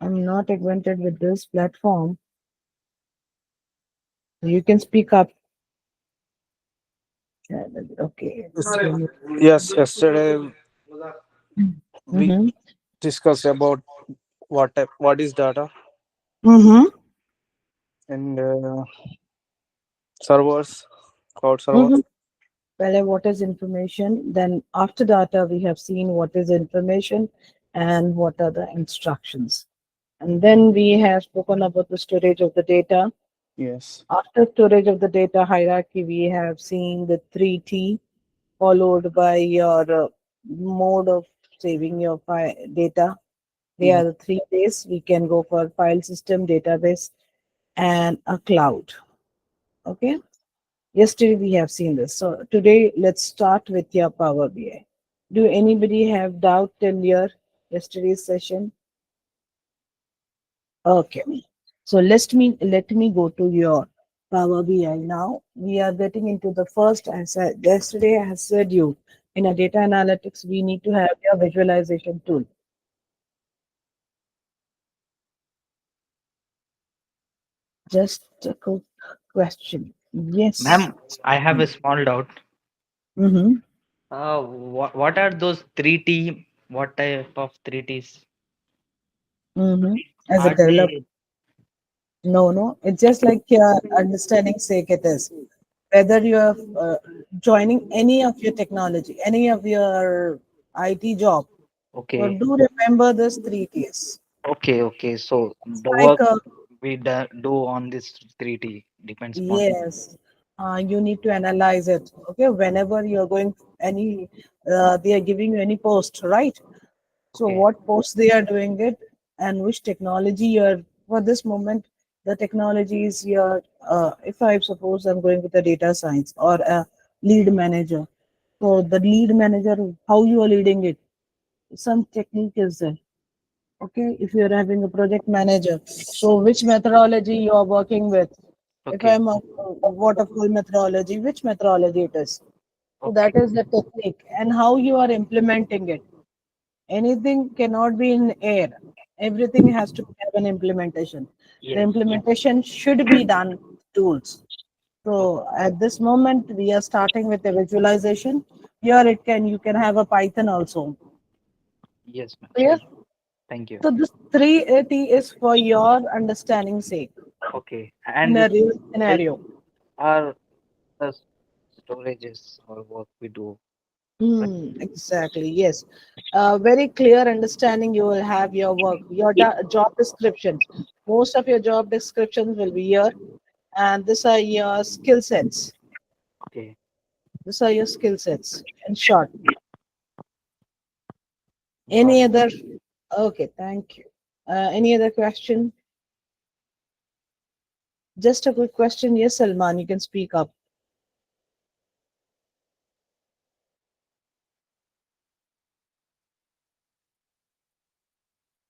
I'm not acquainted with this platform. You can speak up. Okay. So, Yes, yesterday we mm-hmm. discussed about what is data Mm-hmm. and servers, cloud servers. Mm-hmm. Well, what is information? Then after data, we have seen what is information and what are the instructions. And then we have spoken about the storage of the data. Yes. After storage of the data hierarchy, we have seen the 3T followed by your mode of saving your data. They Yeah. are the 3 days. We can go for file system, database, and a cloud. Okay. Yesterday we have seen this. So today let's start with your Power BI. Do anybody have doubt till your yesterday's session? Okay. So let me go to your Power BI now. We are getting into the first. As yesterday I said you in a data analytics we need to have your visualization tool. Just a quick question. Yes. Ma'am, I have a small doubt. Mm-hmm. What are those three T? What type of three Ts? Mm-hmm. As a Are developer, they no, no. It's just like your understanding sake it is. Whether you are joining any of your technology, any of your IT job. So okay? do remember this 3 Ts. Okay. So It's the like work we do on this three T depends upon. yes, you need to analyze it. Okay, whenever you're going any, they are giving you any post, right? So Okay. what post they are doing it and which technology you're for this moment. The technology is your. If I suppose I'm going with a data science or a lead manager. So the lead manager, how you are leading it, some technique is there. Okay, if you're having a project manager, so which methodology you are working with? If Okay. I'm a waterfall methodology, which methodology it is? So Okay. that is the technique and how you are implementing it. Anything cannot be in air. Everything has to have an implementation. The Yes. implementation should be done with tools. Okay. So at this moment, we are starting with a visualization. Here it can you can have a Python also. Yes, ma'am. Clear? Thank you. So this 380 is for your understanding sake Okay. in And a this real help scenario. are the storages or work we do. Right? Exactly. Yes. Very clear understanding. You will have your work, your job descriptions. Most of your job descriptions will be here, and these are your skill sets. Okay. These are your skill sets. In short, Got any other? Okay. Thank you. Any other question? Just a quick question. Yes, Salman, you can speak up.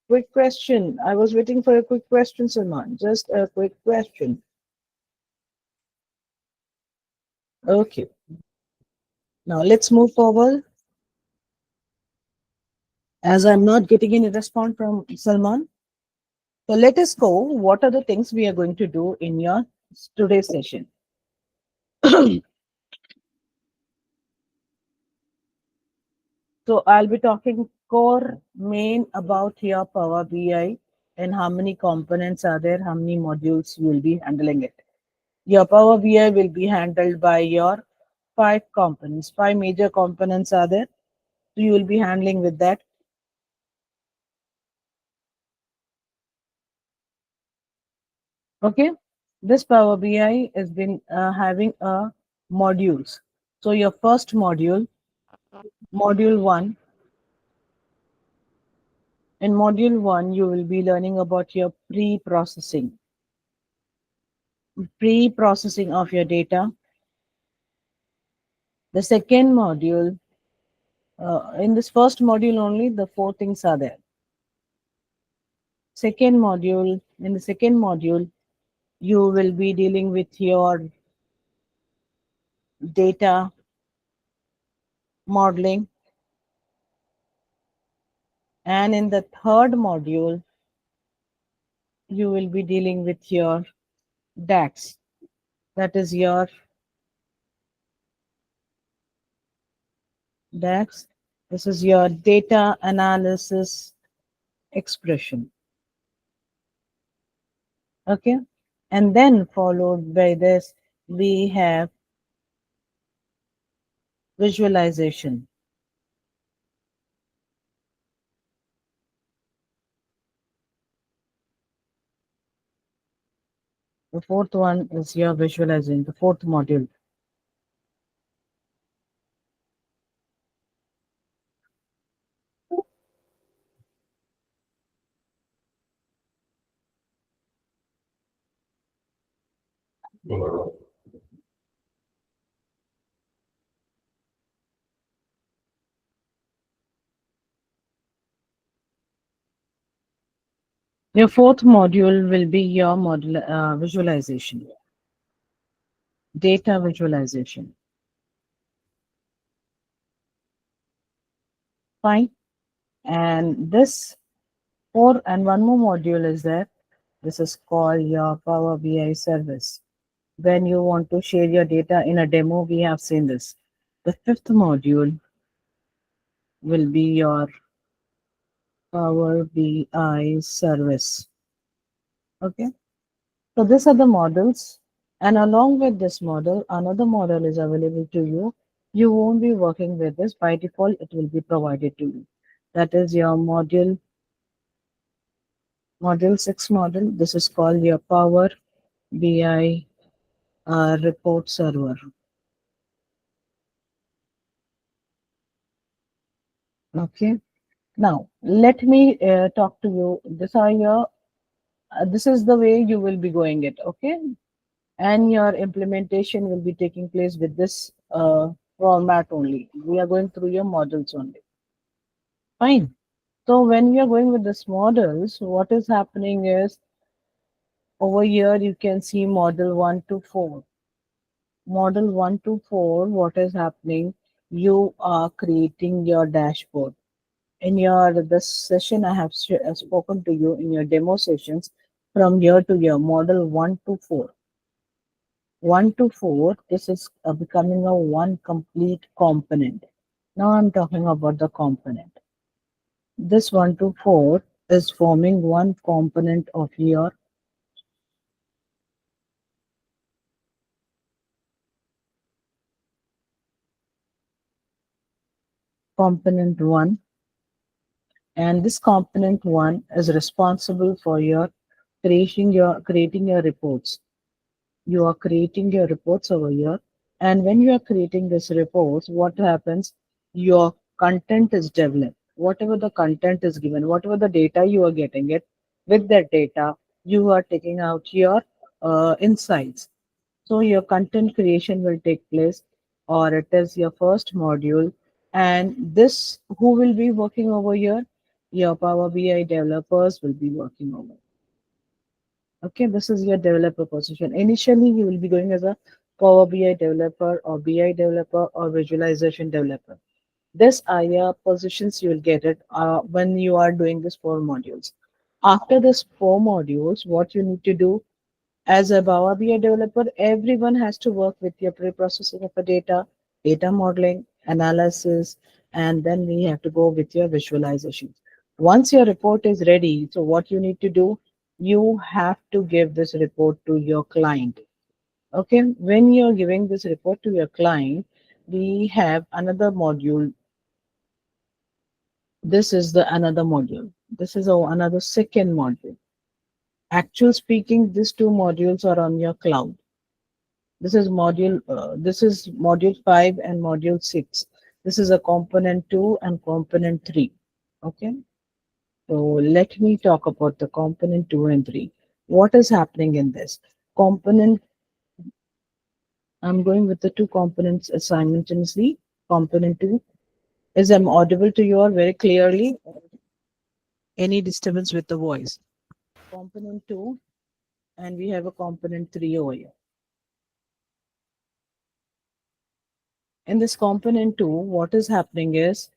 Quick question. I was waiting for a quick question, Salman. Just a quick question. Okay. Now let's move forward. As I'm not getting any response from Salman, so let us go. What are the things we are going to do in your today's session? So I'll be talking core main about your Power BI and how many components are there, how many modules you will be handling it. Your Power BI will be handled by your 5 components. 5 major components are there. So you will be handling with that. Okay. This Power BI has been having a modules. So your first module, module one. In module one, you will be learning about your pre-processing of your data. The second module, in this first module only, the 4 things are there. In the second module, you will be dealing with your data modeling. And in the third module, you will be dealing with your DAX. That is your DAX. This is your data analysis expression. Okay. And then followed by this, we have visualization. The fourth one is your visualizing, the fourth module. Your fourth module will be your model visualization, data visualization. Fine. And this four and one more module is there. This is called your Power BI service. When you want to share your data in a demo, we have seen this. The fifth module will be your Power BI service. Okay. So these are the models. And along with this model, another model is available to you. You won't be working with this. By default, it will be provided to you. That is your module 6 model. This is called your Power BI report server. Okay. Now, let me talk to you. This is the way you will be going it. Okay. And your implementation will be taking place with this format only. We are going through your models only. Fine. So when we are going with this models, what is happening is over here you can see model 1 to 4. Model 1 to 4, what is happening? You are creating your dashboard. In your this session, I have spoken to you in your demo sessions from year to year, model 1 to 4. 1 to 4, this is becoming a one complete component. Now I'm talking about the component. This 1 to 4 is forming one component of your component 1, and this component 1 is responsible for your creating your reports. You are creating your reports over here, and when you are creating this reports, what happens? Your content is developed. Whatever the content is given, whatever the data you are getting it, with that data you are taking out your insights. So your content creation will take place, or it is your first module. And this, who will be working over here? Your Power BI developers will be working over. Okay, this is your developer position. Initially, you will be going as a Power BI developer or BI developer or visualization developer. This are your positions you will get it when you are doing this four modules. After this four modules, what you need to do as a Power BI developer, everyone has to work with your pre-processing of the data, data modeling, analysis, and then we have to go with your visualization. Once your report is ready, so what you need to do, you have to give this report to your client. Okay, when you're giving this report to your client, we have another module. This is the another module. This is another second module. Actual speaking, these two modules are on your cloud. This is module 5 and module 6. This is a component 2 and component 3. Okay. So let me talk about the component 2 and 3. What is happening in this? Component, I'm going with the two components simultaneously. Component 2, is I'm audible to you all very clearly? Any disturbance with the voice? Component 2, and we have a component 3 over here. In this component 2, what is happening is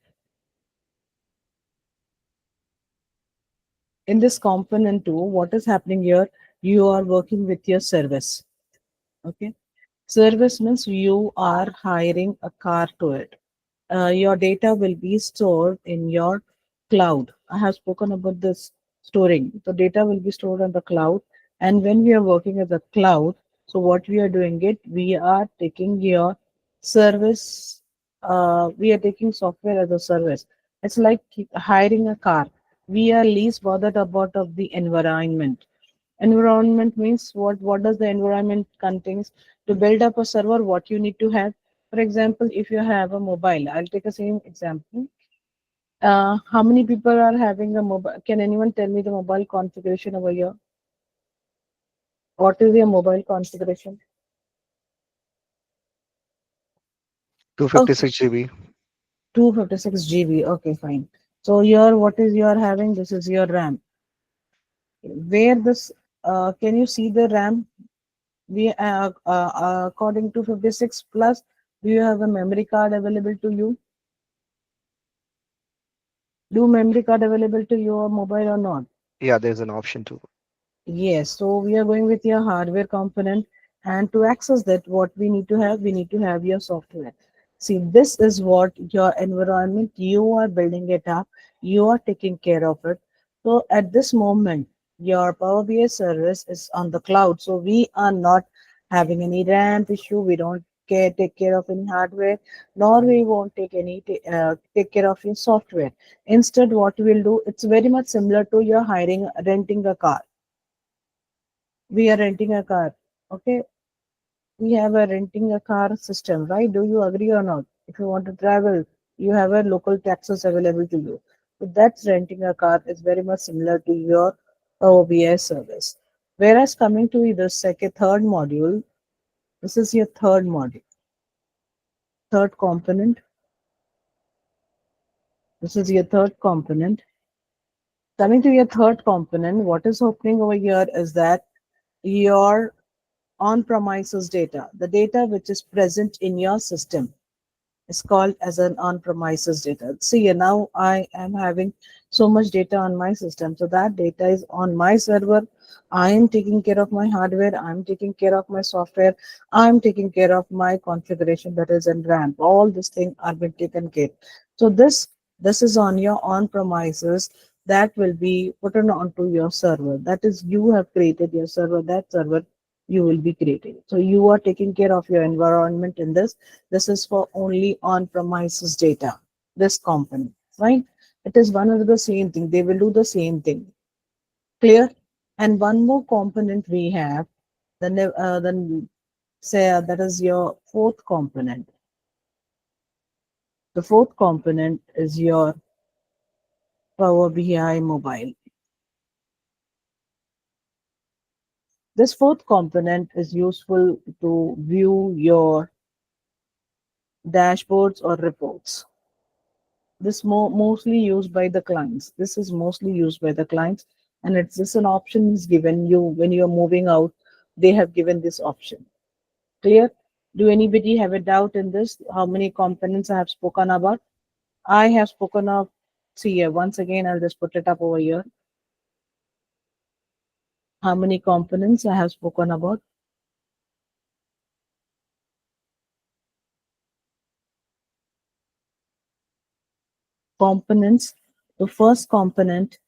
In this component 2, what is happening here? You are working with your service. Okay. Service means you are hiring a car to it. Your data will be stored in your cloud. I have spoken about this storing. The data will be stored on the cloud. And when we are working as a cloud, so what we are doing it, we are taking your service, we are taking software as a service. It's like hiring a car. We are least bothered about of the environment. Environment means what does the environment contains? To build up a server, what you need to have. For example, if you have a mobile, I'll take a same example. How many people are having a mobile? Can anyone tell me the mobile configuration over here? What is your mobile configuration? Okay, 256 GB. 256 GB. Okay, fine. So your what is your having? This is your RAM. Where this? Can you see the RAM? We according to 56 plus, do you have a memory card available to you? Do memory card available to your mobile or not? Yeah, there's an option to. Yes, so we are going with your hardware component, and to access that, what we need to have, we need to have your software. See, this is what your environment, you are building it up, you are taking care of it. So at this moment, your Power BI service is on the cloud, so we are not having any ramp issue. We don't take care of any hardware, nor we won't take care of your software. Instead, what we'll do, it's very much similar to your hiring renting a car. We are renting a car. Okay, we have a renting a car system, right? Do you agree or not? If you want to travel, you have a local taxes available to you. So that's renting a car is very much similar to your OBS service. Whereas coming to the third module, this is your third module, third component. This is your third component. Coming to your third component, what is happening over here is that your on-premises data, the data which is present in your system, is called as an on-premises data. See, now I am having so much data on my system. So that data is on my server. I am taking care of my hardware. I'm taking care of my software. I'm taking care of my configuration that is in RAM. All these things are being taken care. So this is on your on-premises that will be put on onto your server. That is, you have created your server. That server you will be creating. So you are taking care of your environment in this. This is for only on-premises data, this component, right? It is one of the same thing. They will do the same thing. Clear? And one more component we have, then say that is your fourth component. The fourth component is your Power BI mobile. This fourth component is useful to view your dashboards or reports. This mostly used by the clients. This is mostly used by the clients, and it's just an option is given you when you are moving out. They have given this option. Clear? Do anybody have a doubt in this? How many components I have spoken about? I have spoken of. See here, once again, I'll just put it up over here. How many components I have spoken about? Components. The first component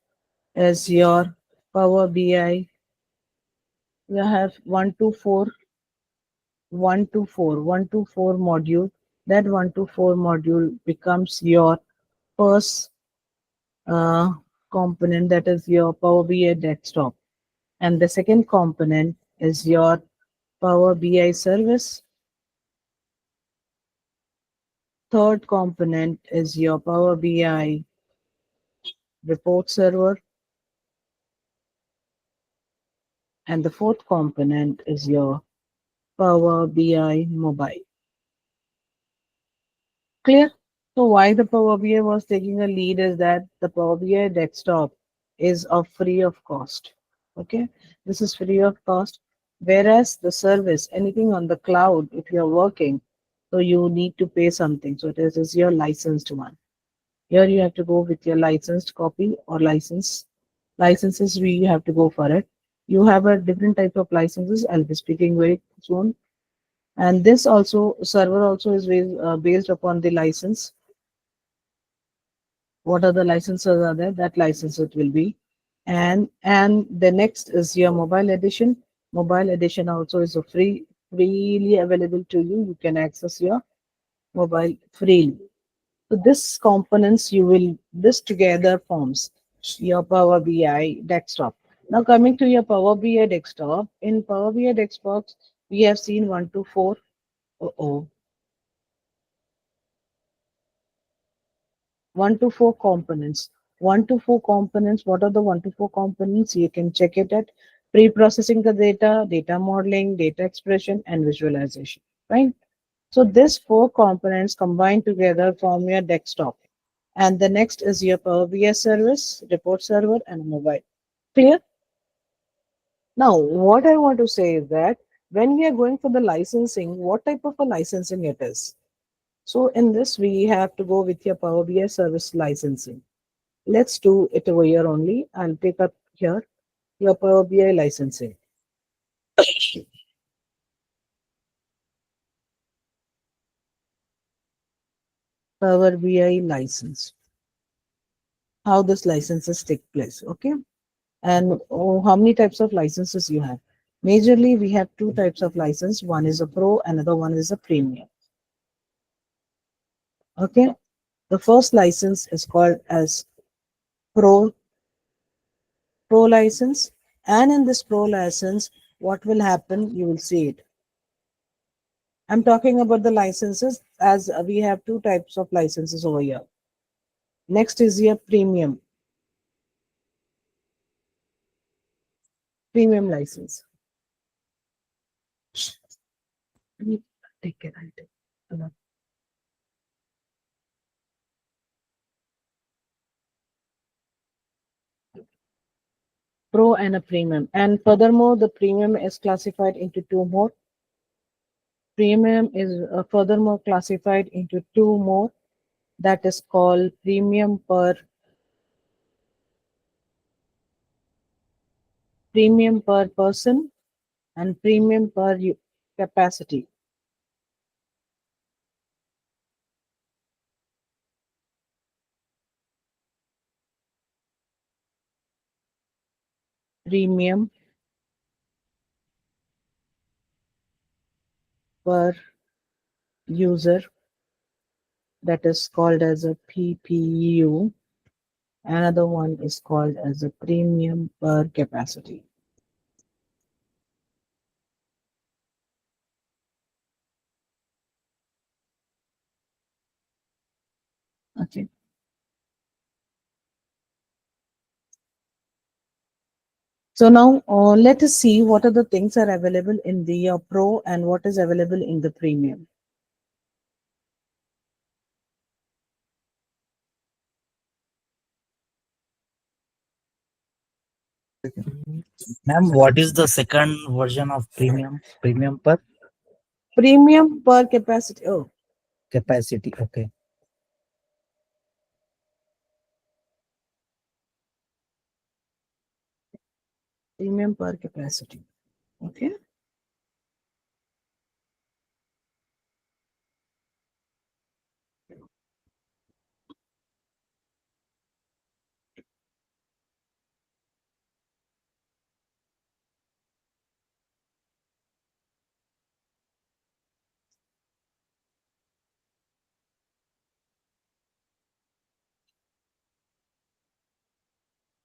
is your Power BI. You have 1 to 4 module. That 1 to 4 module becomes your first uh, component, that is your Power BI desktop. And the second component is your Power BI service. Third component is your Power BI report server. And the fourth component is your Power BI mobile. Clear? So why the Power BI was taking a lead is that the Power BI desktop is of free of cost. Okay, this is free of cost. Whereas the service, anything on the cloud, if you're working, so you need to pay something. So this is your licensed one. Here you have to go with your licensed copy or license. licenses we have to go for it. You have a different type of licenses. I'll be speaking very soon. And this also server also is based upon the license. What are the licenses are there? That license it will be. And the next is your mobile edition. Mobile edition also is a freely available to you. You can access your mobile freely. So this components you will this together forms your Power BI desktop. Now coming to your Power BI desktop, in Power BI desktop we have seen 1 to 4. Oh, 1 to 4 components. 1 to 4 components. What are the 1 to 4 components? You can check it at pre-processing the data, data modeling, data expression, and visualization. Right. So these 4 components combined together form your desktop. And the next is your Power BI service, report server, and mobile. Clear? Now, what I want to say is that when we are going for the licensing, what type of a licensing it is? So in this, we have to go with your Power BI service licensing. Let's do it over here only. I'll pick up here your Power BI licensing. Power BI license. How this licenses take place. Okay. And how many types of licenses you have? Majorly, we have 2 types of license. One is a pro, another one is a premium. Okay. The first license is called as pro pro license. And in this pro license, what will happen? You will see it. I'm talking about the licenses as we have 2 types of licenses over here. Next is your premium license. Take it. I'll take it. Pro and a premium. And furthermore, the premium is classified into 2 more. Premium is furthermore classified into 2 more. That is called premium per person and premium per capacity. Premium per user, that is called as a PPU. Another one is called as a premium per capacity. Okay. So now let us see what are the things are available in the pro and what is available in the premium. Ma'am, what is the second version of premium? Premium per Premium per capacity. Oh, capacity. Okay. premium per capacity. Okay.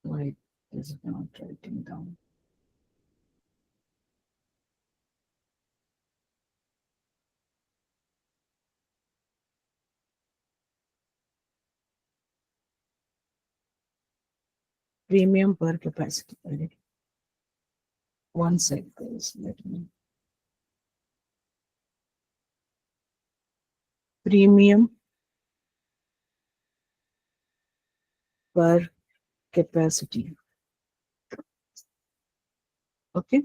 Why is it not writing down? Premium per capacity. One sec, please. Let me. Premium per capacity. Okay.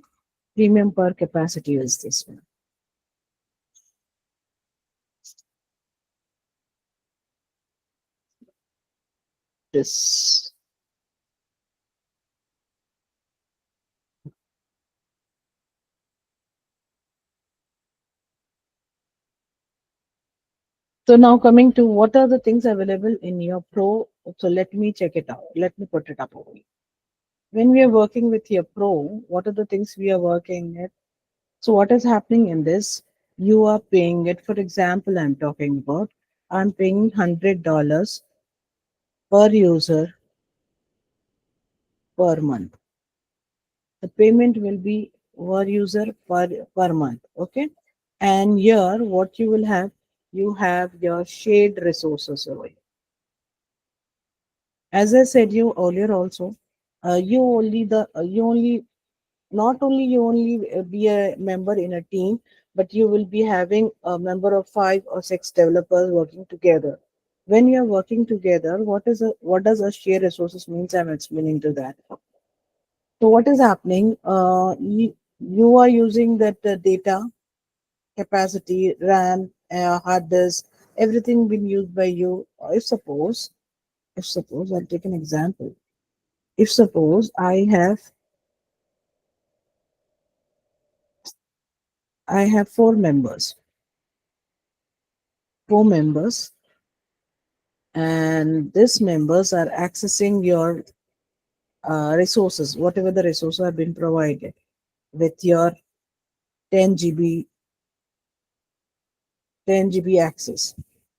Premium per capacity is this one. This So now coming to what are the things available in your Pro. So let me check it out. Let me put it up over here. When we are working with your Pro, what are the things we are working at? So what is happening in this? You are paying it. For example, I'm talking about. I'm paying $100 per user per month. The payment will be per user per month. Okay. And here, what you have your shared resources over here. As I said you earlier also, you only not only you only be a member in a team, but you will be having a member of 5 or 6 developers working together. When you are working together, what does a share resources means? I'm explaining to that. So what is happening? You are using that data capacity, RAM, hard disk, everything being used by you. If suppose I'll take an example. If suppose I have four members, and these members are accessing your resources, whatever the resources have been provided with your 10 GB 10 GB access.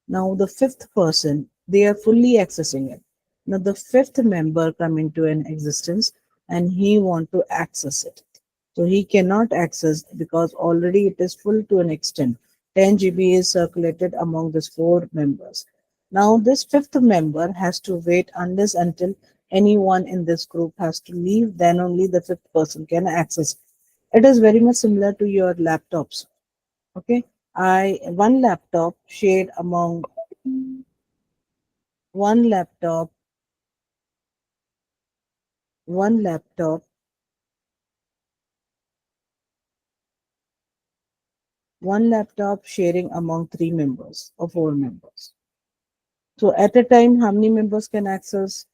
Now the fifth person, they are fully accessing it. Now the fifth member come into an existence and he want to access it. So he cannot access because already it is full to an extent. 10 GB is circulated among these four members. Now this fifth member has to wait unless until anyone in this group has to leave, then only the fifth person can access. It is very much similar to your laptops. Okay, I one laptop shared among one laptop, one laptop, one laptop sharing among 3 members or 4 members. So at a time, how many members can access?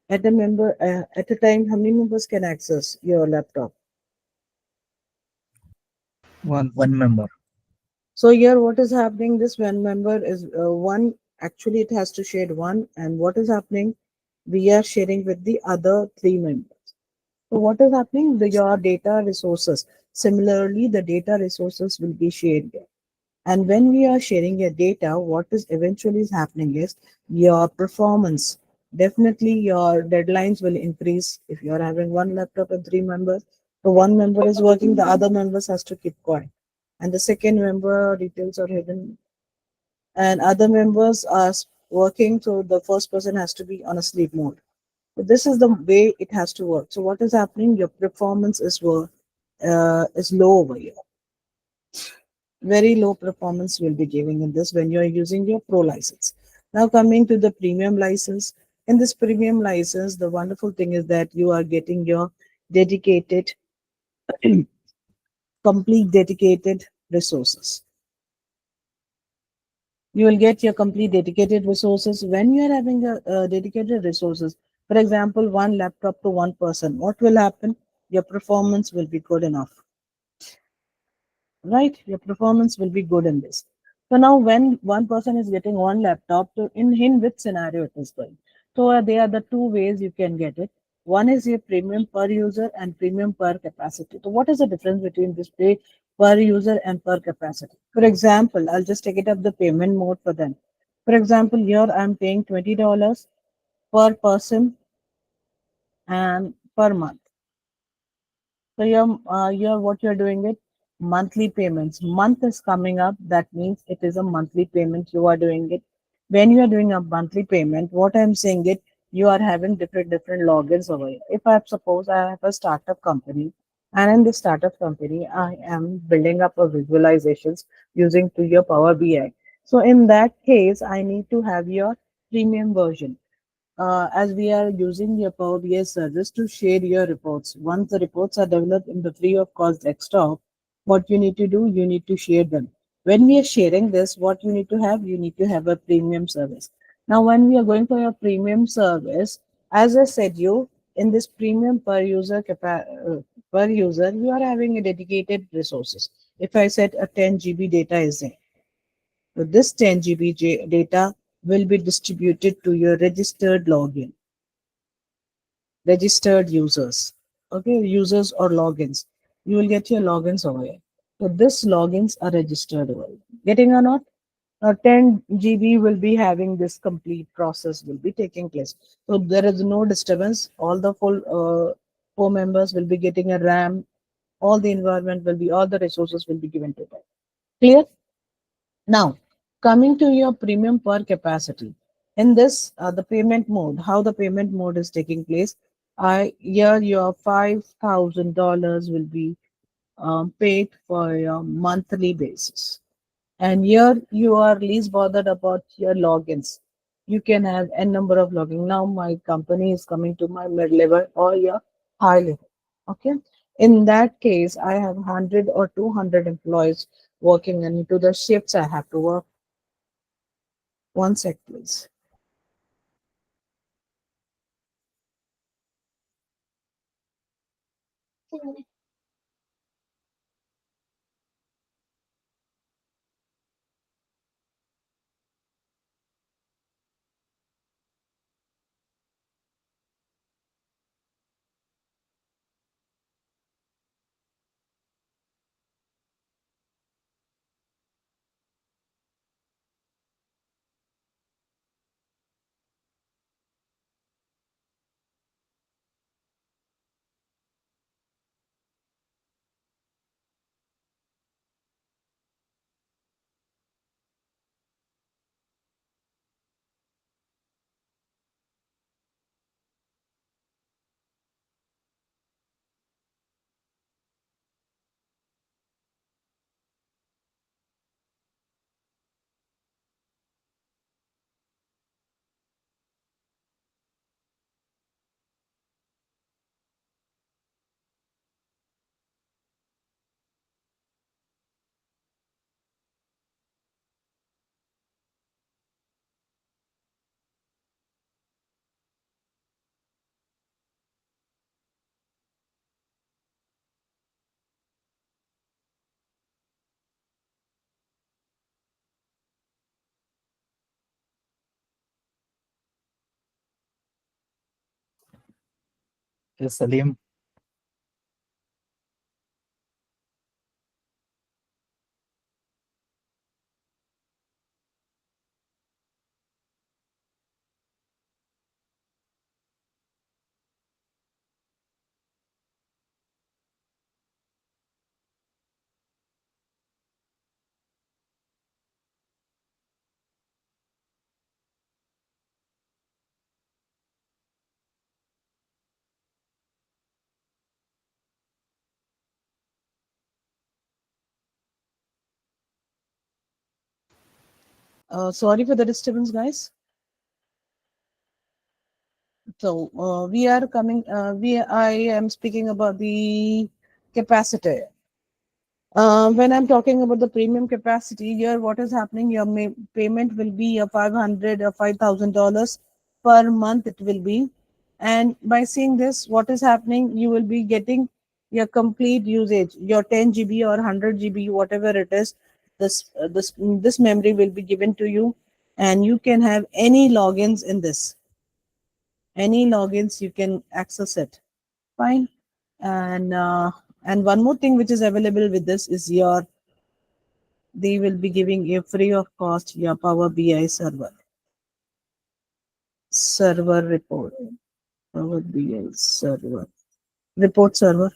At a time, how many members can access your laptop? One member. So here, what is happening? This one member is one. Actually, it has to share one, and what is happening? We are sharing with the other 3 members. So what is happening? Your data resources. Similarly, the data resources will be shared here. And when we are sharing your data, what is eventually is happening is your performance. Definitely, your deadlines will increase if you are having one laptop and 3 members. So one member is working, the other members has to keep quiet, and the second member details are hidden, and other members are working. So the first person has to be on a sleep mode. So this is the way it has to work. So what is happening? Your performance is low over here. Very low performance will be giving in this when you are using your pro license. Now coming to the premium license. In this premium license, the wonderful thing is that you are getting your dedicated, complete dedicated resources. You will get your complete dedicated resources when you are having a dedicated resources. For example, one laptop to one person. What will happen? Your performance will be good enough, right? Your performance will be good in this. So now when one person is getting one laptop, so in which scenario it is going? So there are the two ways you can get it. One is your premium per user and premium per capacity. So what is the difference between this pay per user and per capacity? For example, I'll just take it up the payment mode for them. For example, here I'm paying $20 per person and per month. So you're what you're doing it monthly payments. Month is coming up. That means it is a monthly payment. You are doing it. When you are doing a monthly payment, what I'm saying it, you are having different logins over here. If I suppose I have a startup company, and in this startup company, I am building up a visualizations using to your Power BI. So in that case, I need to have your premium version, as we are using your Power BI service to share your reports. Once the reports are developed in the free of cost desktop, what you need to do, you need to share them. When we are sharing this, what you need to have a premium service. Now, when we are going for your premium service, as I said, you in this premium per user, you are having a dedicated resources. If I said a 10 GB data is there, So this 10 GB data will be distributed to your registered users. Okay, users or logins. You will get your logins over here. So this logins are registered over here. Getting or not? Now 10 GB will be having this complete process will be taking place. So there is no disturbance. All the full 4 members will be getting a RAM. All the environment will be, all the resources will be given to them. Clear? Now, coming to your premium per capacity. In this, the payment mode, how the payment mode is taking place, here your $5,000 will be paid for your monthly basis. And here you are least bothered about your logins. You can have n number of login. Now my company is coming to my mid level or your high level. Okay. In that case, I have 100 or 200 employees working and into the shifts I have to work. One sec, please. Yes, Salim. Sorry for the disturbance, guys. So we are coming. I am speaking about the capacitor. When I'm talking about the premium capacity, here what is happening? Your payment will be a 500 or $5,000 per month. It will be, and by seeing this, what is happening? You will be getting your complete usage, your 10 GB or 100 GB, whatever it is. This memory will be given to you, and you can have any logins in this. Any logins you can access it. Fine, and one more thing which is available with this is your they will be giving you free of cost your Power BI server report, Power BI server report server.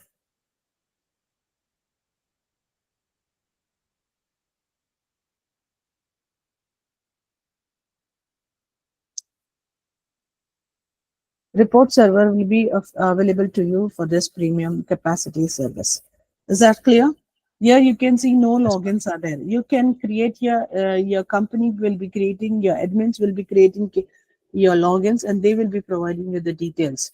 Report server will be available to you for this premium capacity service. Is that clear? Here you can see no Yes, ma'am. logins are there. You can create your company will be creating your admins will be creating your logins and they will be providing you the details.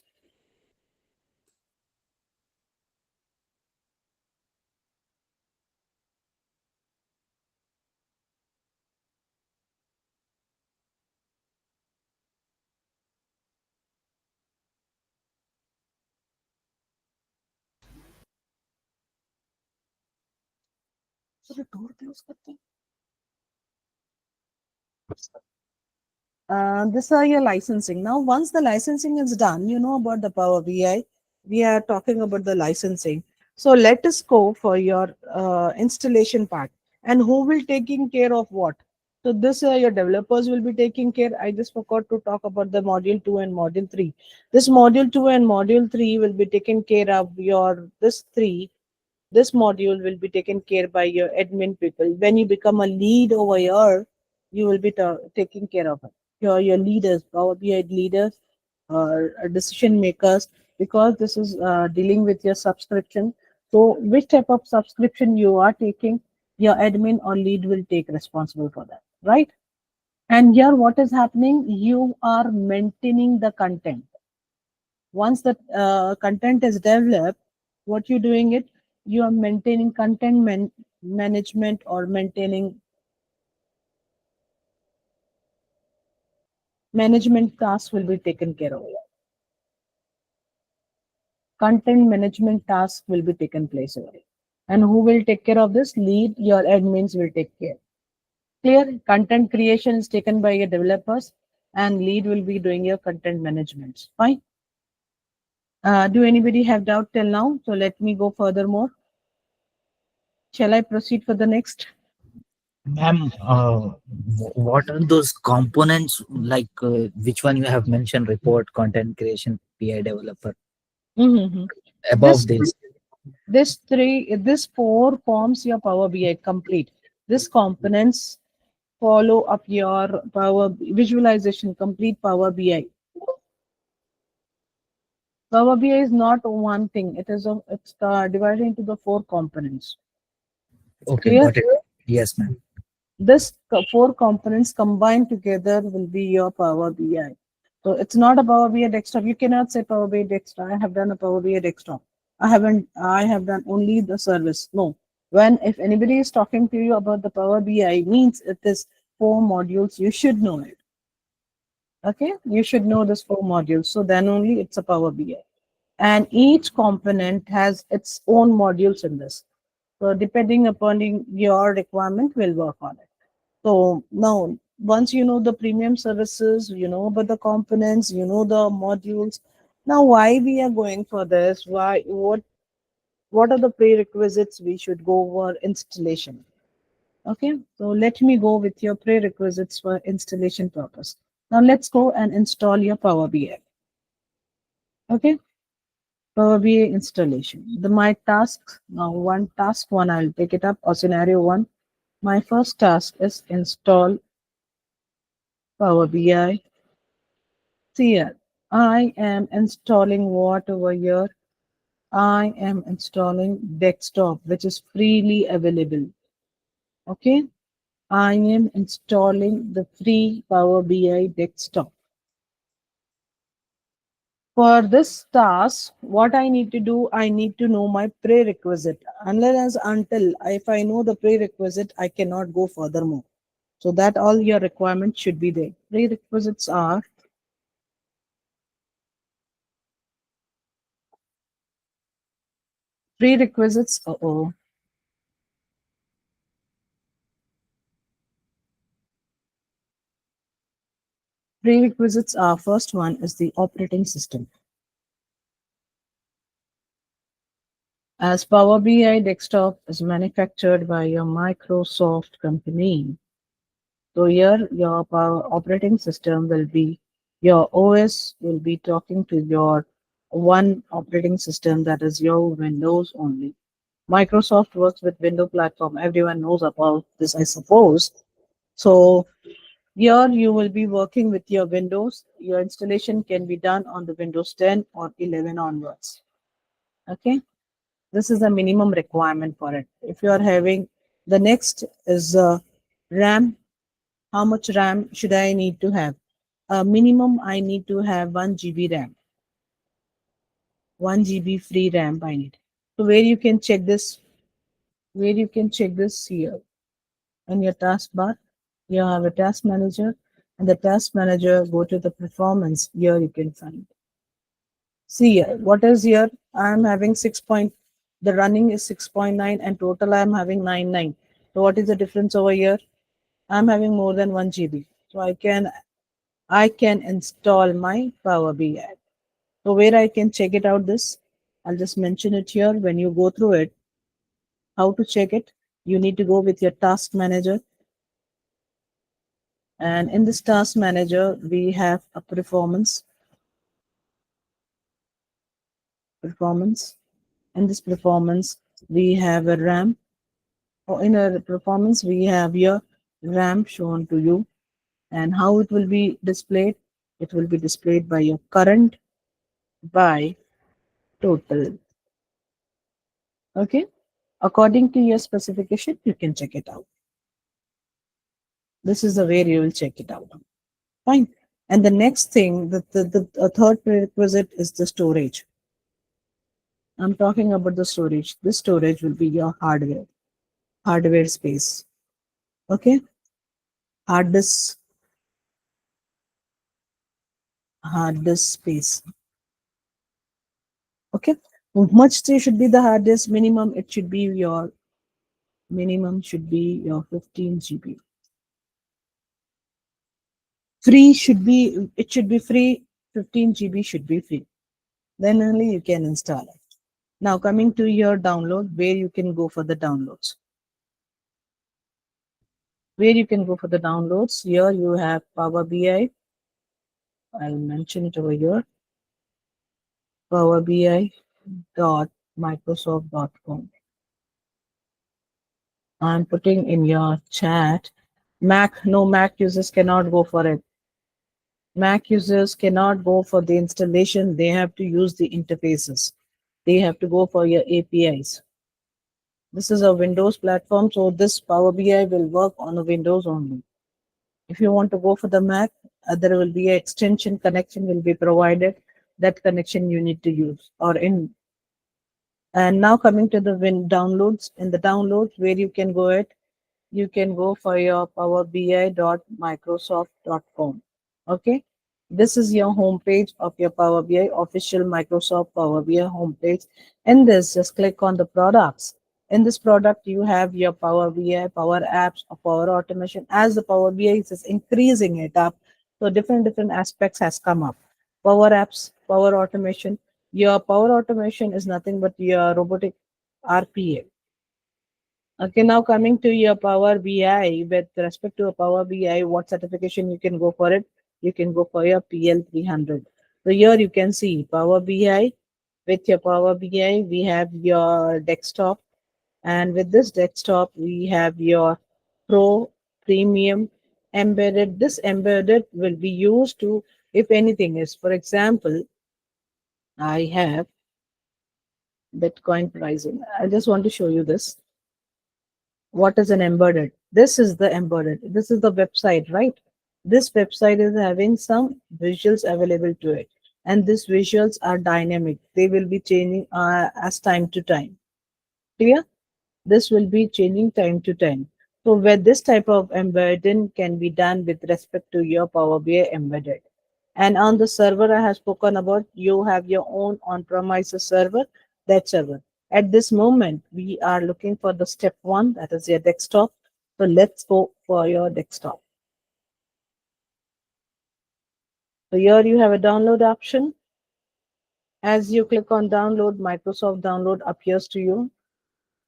So the door close करते हैं. This are your licensing. Now, once the licensing is done, you know about the Power BI. We are talking about the licensing. So let us go for your installation part. And who will taking care of what? So this your developers will be taking care. I just forgot to talk about the module 2 and module 3. This module 2 and module 3 will be taken care of your this 3. This module will be taken care by your admin people. When you become a lead over here, you will be taking care of it. Your leaders, Power BI leaders, or decision makers, because this is dealing with your subscription. So, which type of subscription you are taking, your admin or lead will take responsible for that, right? And here, what is happening? You are maintaining the content. Once the content is developed, what you're doing it, you are maintaining content management or maintaining management tasks will be taken care of. Content management tasks will be taken place over here. And who will take care of this? Lead, your admins will take care. Clear? Content creation is taken by your developers and lead will be doing your content management. Fine. Do anybody have doubt till now? So let me go furthermore. Shall I proceed for the next? Ma'am, what are those components like which one you have mentioned? Report, content creation, PI developer. Mm-hmm. Above this, This four forms your Power BI complete. This components follow up your Power visualization, complete Power BI. Power BI is not one thing. It's divided into the four components. okay, Clear? got it. Yes, ma'am. This four components combined together will be your Power BI. So it's not a Power BI desktop. You cannot say Power BI desktop. I have done a Power BI desktop. I haven't. I have done only the service. No. When if anybody is talking to you about the Power BI, means it is four modules. You should know it. Okay, you should know this four modules. So then only it's a Power BI. And each component has its own modules in this. So depending upon your requirement, we'll work on it. So now, once you know the premium services, you know about the components, you know the modules. Now, why we are going for this? Why? What are the prerequisites we should go over installation? Okay, so let me go with your prerequisites for installation purpose. Now let's go and install your Power BI. Okay, Power BI installation. My tasks now task one I'll take it up or scenario one. My first task is install Power BI. See here, I am installing what over here? I am installing desktop, which is freely available. Okay, I am installing the free Power BI desktop. For this task, what I need to do, I need to know my prerequisite. Unless until if I know the prerequisite, I cannot go furthermore. So that all your requirements should be there. Prerequisites are prerequisites. Prerequisites are first one is the operating system. As Power BI desktop is manufactured by your Microsoft company, so here your power operating system will be your OS will be talking to your one operating system that is your Windows only. Microsoft works with Windows platform. Everyone knows about this, I suppose. So here you will be working with your Windows. Your installation can be done on the Windows 10 or 11 onwards. Okay. This is a minimum requirement for it. If you are having the next is RAM. How much RAM should I need to have? Minimum I need to have 1 GB RAM. 1 GB free RAM I need. So where you can check this, here in your taskbar. You have a task manager, and the task manager go to the performance. Here you can find. See here, what is here? I am having 6 point. The running is 6.9 and total I am having 99. So what is the difference over here? I'm having more than 1 GB. So I can I can install my Power BI. So where I can check it out this, I'll just mention it here. When you go through it, how to check it, you need to go with your task manager. And in this task manager, we have a performance. In this performance, we have a RAM. Or in a performance, we have your RAM shown to you. And how it will be displayed? It will be displayed by your current by total. Okay. According to your specification, you can check it out. This is the way you will check it out. Fine. And the next thing, the third prerequisite is the storage. I'm talking about the storage. This storage will be your hardware space. Okay. Hard disk space. Okay. How much they should be the hard disk minimum? It should be your minimum should be your 15 GB. Free should be, it should be free. 15 GB should be free. Then only you can install it. Now coming to your download, where you can go for the downloads. Where you can go for the downloads, here you have Power BI. I'll mention it over here. Power BI dot Microsoft.com. I'm putting in your chat. No, Mac users cannot go for it. Mac users cannot go for the installation. They have to use the interfaces. They have to go for your APIs. This is a Windows platform, so this Power BI will work on a Windows only. If you want to go for the Mac, there will be an extension connection will be provided. That connection you need to use or in. And now coming to the downloads. In the downloads, where you can go at, you can go for your powerbi.microsoft.com. Okay. This is your homepage of your Power BI, official Microsoft Power BI homepage. In this, just click on the products. In this product, you have your Power BI, Power Apps, or Power Automation. As the Power BI is increasing it up, so different aspects has come up. Power Apps, Power Automation. Your Power Automation is nothing but your robotic RPA. Okay, now coming to your Power BI, with respect to a Power BI, what certification you can go for it? You can go for your PL300. So here you can see Power BI. With your Power BI, we have your desktop. And with this desktop, we have your Pro, Premium, Embedded. This embedded will be used to, if anything is, for example, I have Bitcoin pricing. I just want to show you this. What is an embedded? This is the embedded. This is the website, right? This website is having some visuals available to it, and these visuals are dynamic. They will be changing as time to time. Clear? This will be changing time to time. So where this type of embedding can be done with respect to your Power BI embedded. And on the server I have spoken about, you have your own on-premises server, that server. At this moment, we are looking for the step one, that is your desktop. So let's go for your desktop. So here you have a download option. As you click on download, Microsoft Download appears to you.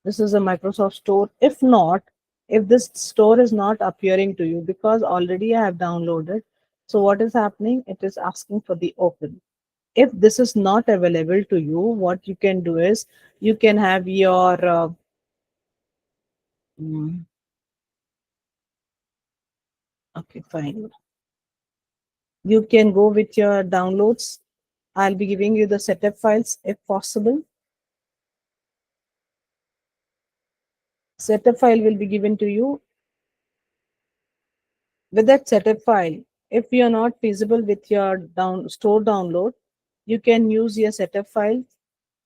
This is a Microsoft Store. If not, if this store is not appearing to you because already I have downloaded, so what is happening? It is asking for the open. If this is not available to you, what you can do is you can have your okay, fine. You can go with your downloads. I'll be giving you the setup files if possible. Setup file will be given to you. With that setup file, if you're not feasible with your store download, you can use your setup file.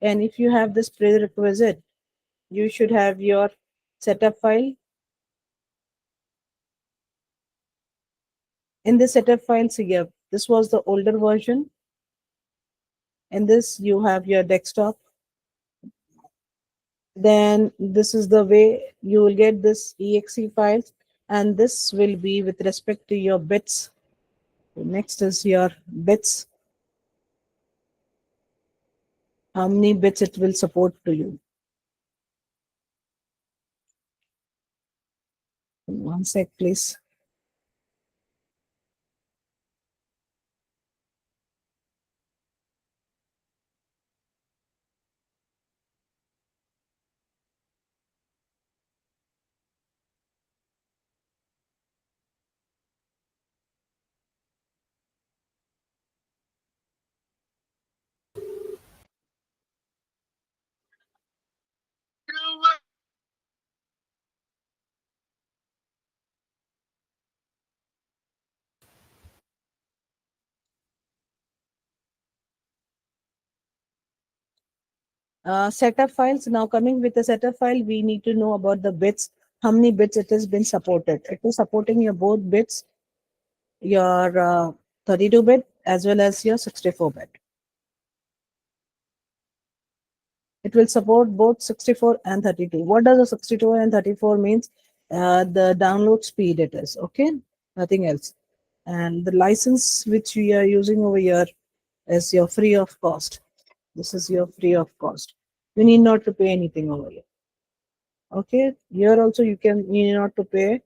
And if you have this prerequisite, you should have your setup file. In the setup files here, this was the older version. In this, you have your desktop. Then this is the way you will get this exe files, and this will be with respect to your bits. Next is your bits. How many bits it will support to you. One sec, please. Setup files. Now coming with the setup file, we need to know about the bits. How many bits it has been supported. It is supporting your both bits, your 32-bit as well as your 64-bit. It will support both 64 and 32. What does the 64 and 34 means? The download speed it is, okay? Nothing else. And the license which we are using over here is your free of cost. This is your free of cost. You need not to pay anything over here. Okay, here also you need not to pay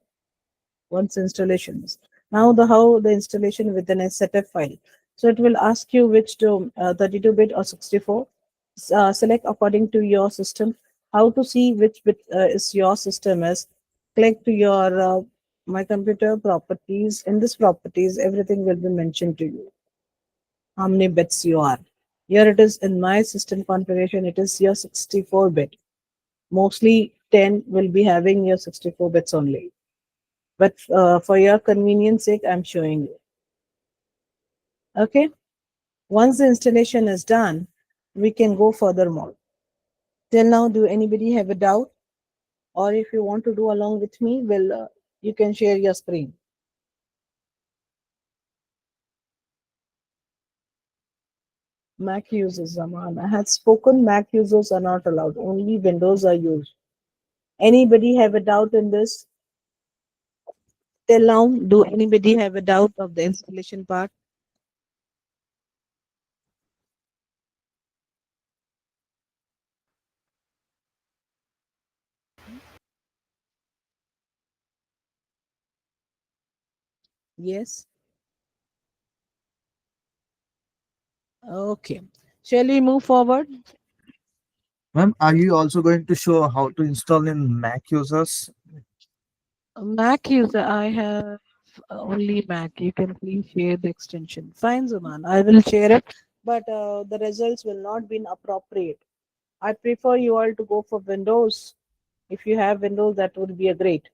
once installation is. Now the how the installation within a setup file. So it will ask you which to 32-bit or 64. Select according to your system. How to see which bit is your system is. Click to your my computer properties. In this properties, everything will be mentioned to you. How many bits you are. Here it is in my system configuration. It is your 64-bit. Mostly 10 will be having your 64 bits only. But for your convenience sake, I'm showing you. Okay. Once the installation is done, we can go furthermore. Till now, do anybody have a doubt? Or if you want to do along with me, well, you can share your screen. Mac users, Zaman. I had spoken Mac users are not allowed. Only Windows are used. Anybody have a doubt in this? Till now, do anybody have a doubt of the installation part? Yes. Okay. Shall we move forward? Ma'am, are you also going to show how to install in Mac users? Mac user, I have only Mac. You can please share the extension. Fine, Zuman. I will share it, but the results will not be appropriate. I prefer you all to go for Windows. If you have Windows, that would be a great.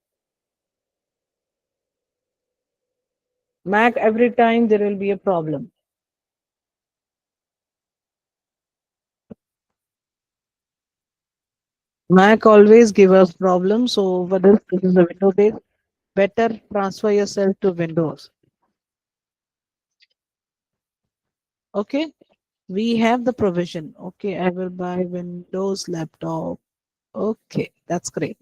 Mac, every time there will be a problem. Mac always give us problems. So whether this is a Windows based, better transfer yourself to Windows. Okay. We have the provision. Okay, I will buy Windows laptop. Okay, that's great.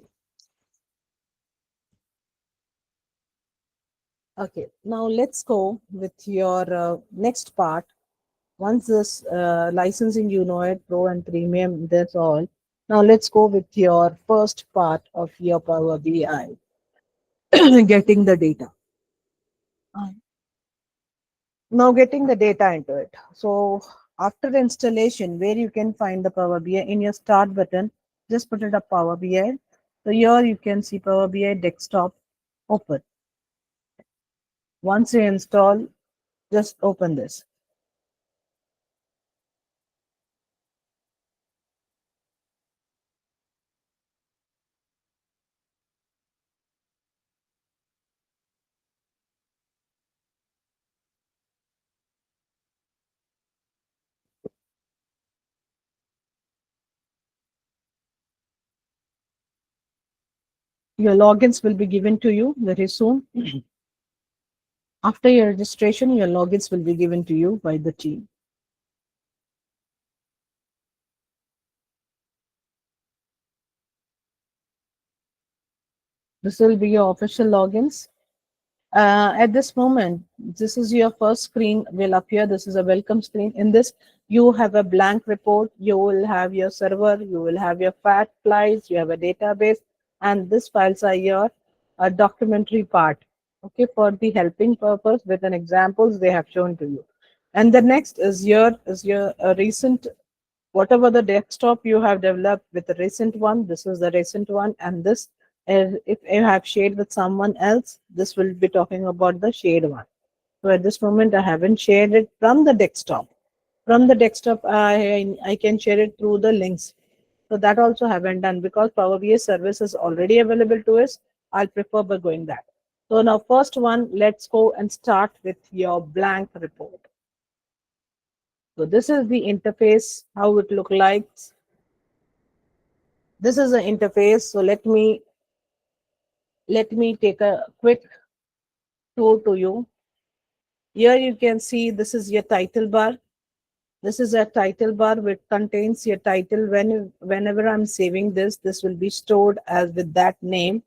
Okay, now let's go with your next part. Once this licensing, you know it, Pro and Premium, that's all. Now let's go with your first part of your Power BI, getting the data. Now getting the data into it. So after the installation, where you can find the Power BI in your start button, just put it up Power BI. So here you can see Power BI desktop open. Once you install, just open this. Your logins will be given to you very soon. After your registration, your logins will be given to you by the team. This will be your official logins. At this moment, this is your first screen will appear. This is a welcome screen. In this, you have a blank report. You will have your server. You will have your fact files. You have a database, and these files are your documentary part. Okay, for the helping purpose with an examples they have shown to you. And the next is your recent whatever the desktop you have developed with the recent one. This is the recent one, and this if you have shared with someone else, this will be talking about the shared one. So at this moment I haven't shared it from the desktop. From the desktop I can share it through the links. So that also haven't done because Power BI service is already available to us. I'll prefer by going that. So now first one, let's go and start with your blank report. So this is the interface, how it look like. This is the interface. So let me take a quick tour to you. Here you can see this is your title bar. This is a title bar which contains your title. Whenever I'm saving this, this will be stored as with that name.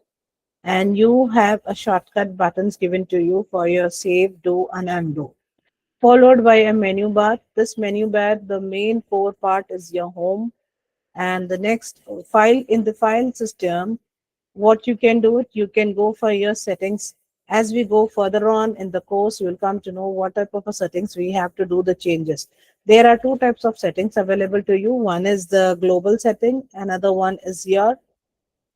And you have a shortcut buttons given to you for your save, do, and undo. Followed by a menu bar. This menu bar, the main core part is your home. And the next file in the file system, what you can do it, you can go for your settings. As we go further on in the course, you will come to know what type of a settings we have to do the changes. There are two types of settings available to you. One is the global setting, another one is your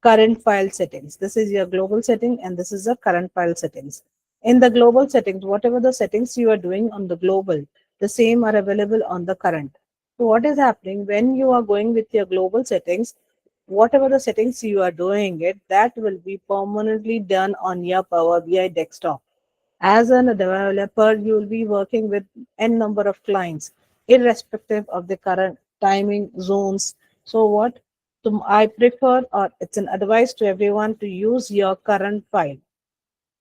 current file settings. This is your global setting and this is the current file settings. In the global settings, whatever the settings you are doing on the global, the same are available on the current. So what is happening when you are going with your global settings, whatever the settings you are doing it, that will be permanently done on your Power BI desktop. As a developer, you will be working with n number of clients, irrespective of the current timing zones. So what? So I prefer, or it's an advice to everyone to use your current file.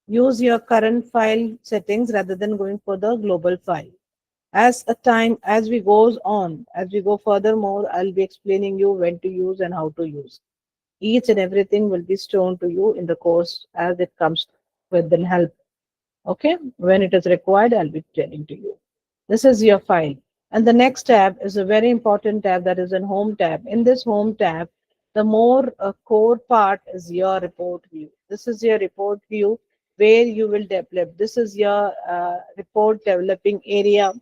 Use your current file settings rather than going for the global file. As we goes on, as we go furthermore, I'll be explaining you when to use and how to use. Each and everything will be shown to you in the course as it comes with the help. Okay, when it is required, I'll be telling to you. This is your file. And the next tab is a very important tab, that is a home tab. In this home tab, the more core part is your report view. This is your report view where you will develop. This is your report developing area.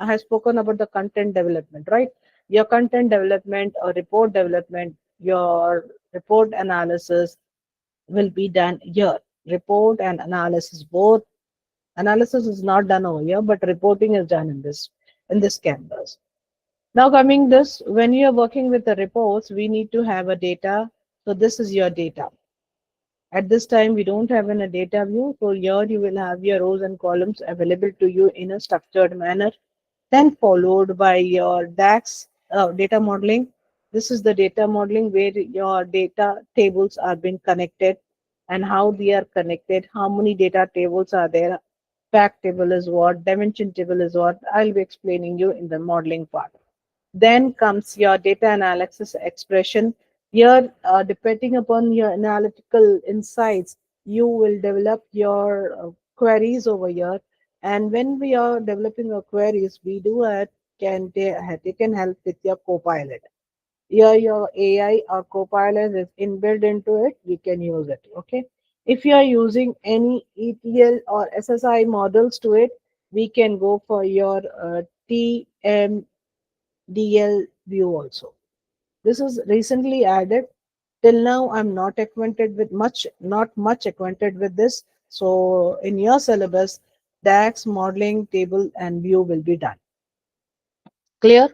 I have spoken about the content development, right? Your content development or report development, your report analysis will be done here. Report and analysis, both analysis is not done over here, but reporting is done in this canvas. Now coming this, when you are working with the reports, we need to have a data. So this is your data. At this time, we don't have a data view. So here you will have your rows and columns available to you in a structured manner. Then followed by your DAX, data modeling. This is the data modeling where your data tables are being connected and how they are connected, how many data tables are there, fact table is what, dimension table is what. I'll be explaining you in the modeling part. Then comes your data analysis expression. Here, depending upon your analytical insights, you will develop your queries over here. And when we are developing our queries, we do they can help with your Copilot. Here, your AI or Copilot is inbuilt into it. We can use it. Okay. If you are using any ETL or SSI models to it, we can go for your TM DL view also. This is recently added. Till now, I'm not much acquainted with this. So in your syllabus, DAX, modeling, table, and view will be done. Clear?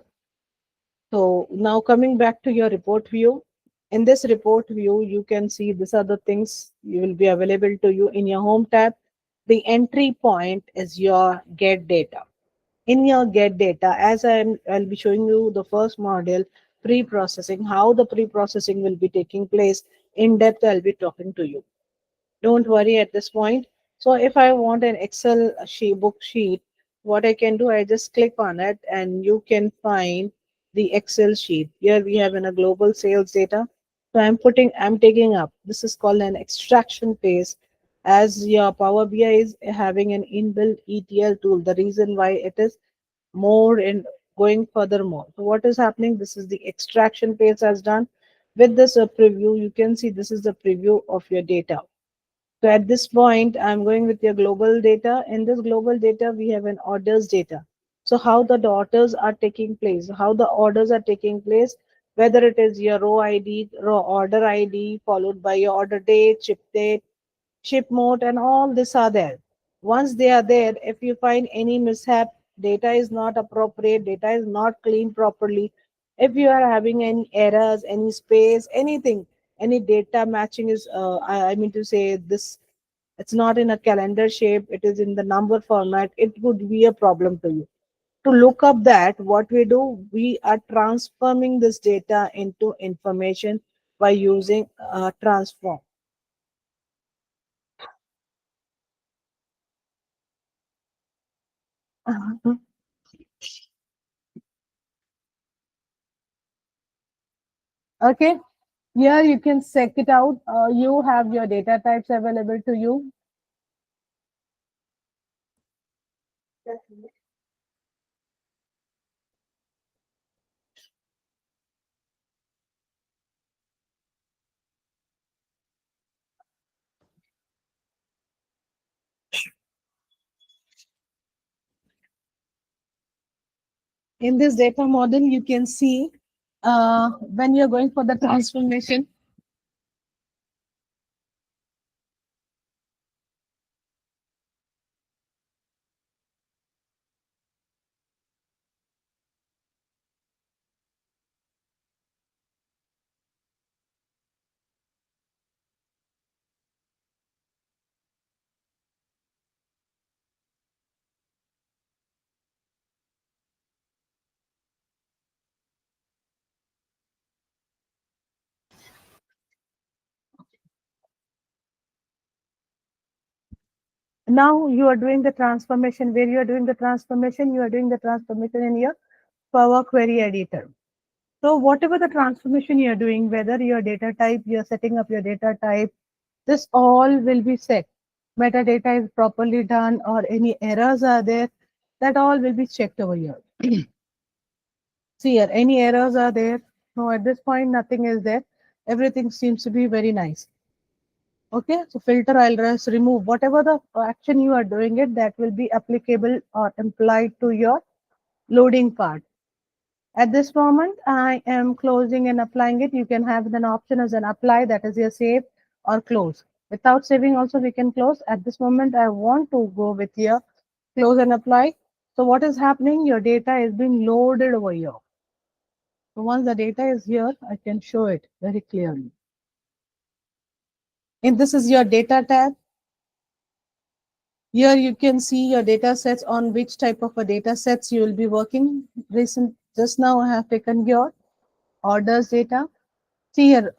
So now coming back to your report view. In this report view, you can see these are the things you will be available to you in your home tab. The entry point is your get data. In your get data, as I'll be showing you the first module, pre-processing, how the pre-processing will be taking place in depth, I'll be talking to you. Don't worry at this point. So if I want an Excel book sheet, what I can do, I just click on it and you can find the Excel sheet. Here we have in a global sales data. So I'm taking up, this is called an extraction phase. as your Power BI is having an inbuilt ETL tool. The reason why it is more in going furthermore. So what is happening? This is the extraction phase has done. With this preview, you can see this is the preview of your data. So at this point, I'm going with your global data. In this global data, we have an orders data. So how the orders are taking place, how the orders are taking place, whether it is your row ID, row order ID, followed by your order date, ship mode, and all this are there. Once they are there, if you find any mishap, data is not appropriate, data is not cleaned properly, if you are having any errors, any space, anything, any data matching is, I mean to say this, it's not in a calendar shape, it is in the number format, it would be a problem to you. To look up that, what we do, we are transforming this data into information by using transform. Okay, here you can check it out. You have your data types available to you. In this data model, you can see when you're going for the transformation. Now you are doing the transformation. Where you are doing the transformation, you are doing the transformation in your Power Query editor. So whatever the transformation you are doing, whether your data type, you are setting up your data type, this all will be set. Metadata is properly done or any errors are there, that all will be checked over here. See here, any errors are there? No, at this point, nothing is there. Everything seems to be very nice. Okay, so filter, I'll just remove whatever the action you are doing it, that will be applicable or applied to your loading part. At this moment, I am closing and applying it. You can have an option as an apply, that is your save or close. Without saving also we can close. At this moment, I want to go with your close and apply. So what is happening? Your data is being loaded over here. So once the data is here, I can show it very clearly. And this is your data tab. Here you can see your data sets, on which type of a data sets you will be working. Just now I have taken your orders data. See here,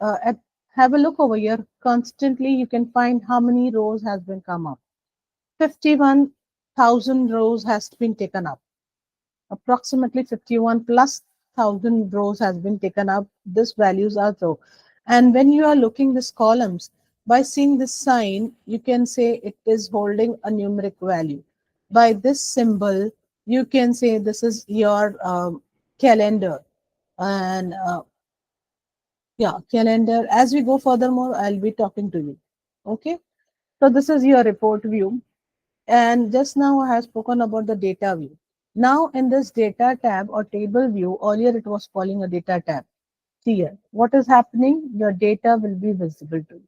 have a look over here. Constantly you can find how many rows has been come up. 51,000 rows has been taken up. Approximately 51 plus 1,000 rows has been taken up. This values are so. And when you are looking these columns, by seeing this sign, you can say it is holding a numeric value. By this symbol, you can say this is your calendar. And yeah, calendar. As we go furthermore, I'll be talking to you. Okay. So this is your report view. And just now I have spoken about the data view. Now in this data tab or table view, earlier it was calling a data tab. See here, what is happening? Your data will be visible to you.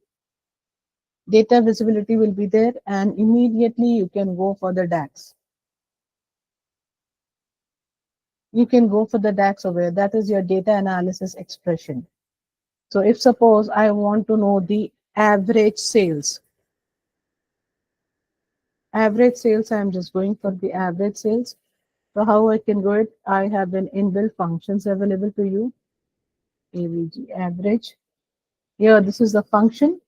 Data visibility will be there, and immediately you can go for the DAX. You can go for the DAX over here. That is your data analysis expression. So if suppose I want to know the average sales, I'm just going for the average sales. So how I can do it? I have an inbuilt functions available to you. AVG average. Here, this is the function.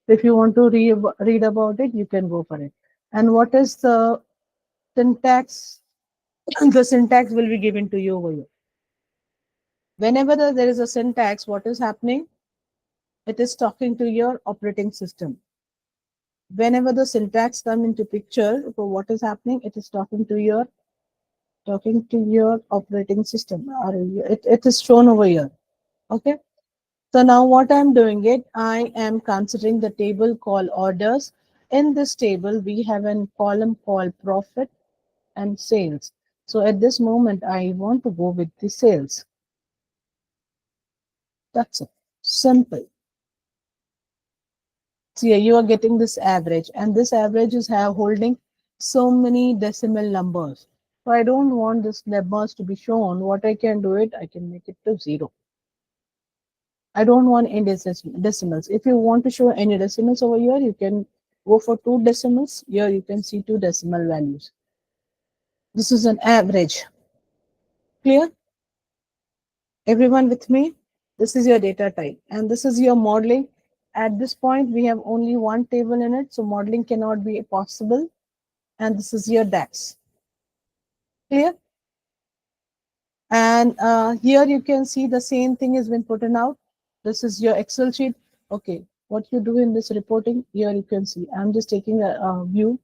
If you want to read about it, you can go for it. And what is the syntax? The syntax will be given to you over here. Whenever there is a syntax, what is happening? It is talking to your operating system. Whenever the syntax come into picture, so what is happening? It is talking to your operating system, or it is shown over here. Okay. So now what I'm doing it, I am considering the table called orders. In this table, we have a column called profit and sales. So at this moment, I want to go with the sales. That's it. Simple. So yeah, you are getting this average, and this average is holding so many decimal numbers. So I don't want this numbers to be shown. What I can do it, I can make it to 0. I don't want any decimals. If you want to show any decimals over here, you can go for 2 decimals. Here you can see 2 decimal values. This is an average. Clear? Everyone with me? This is your data type, and this is your modeling. At this point, we have only one table in it, so modeling cannot be possible. And this is your DAX. Clear? And here you can see the same thing has been put in out. This is your Excel sheet. Okay, what you do in this reporting, here you can see. I'm just taking a view.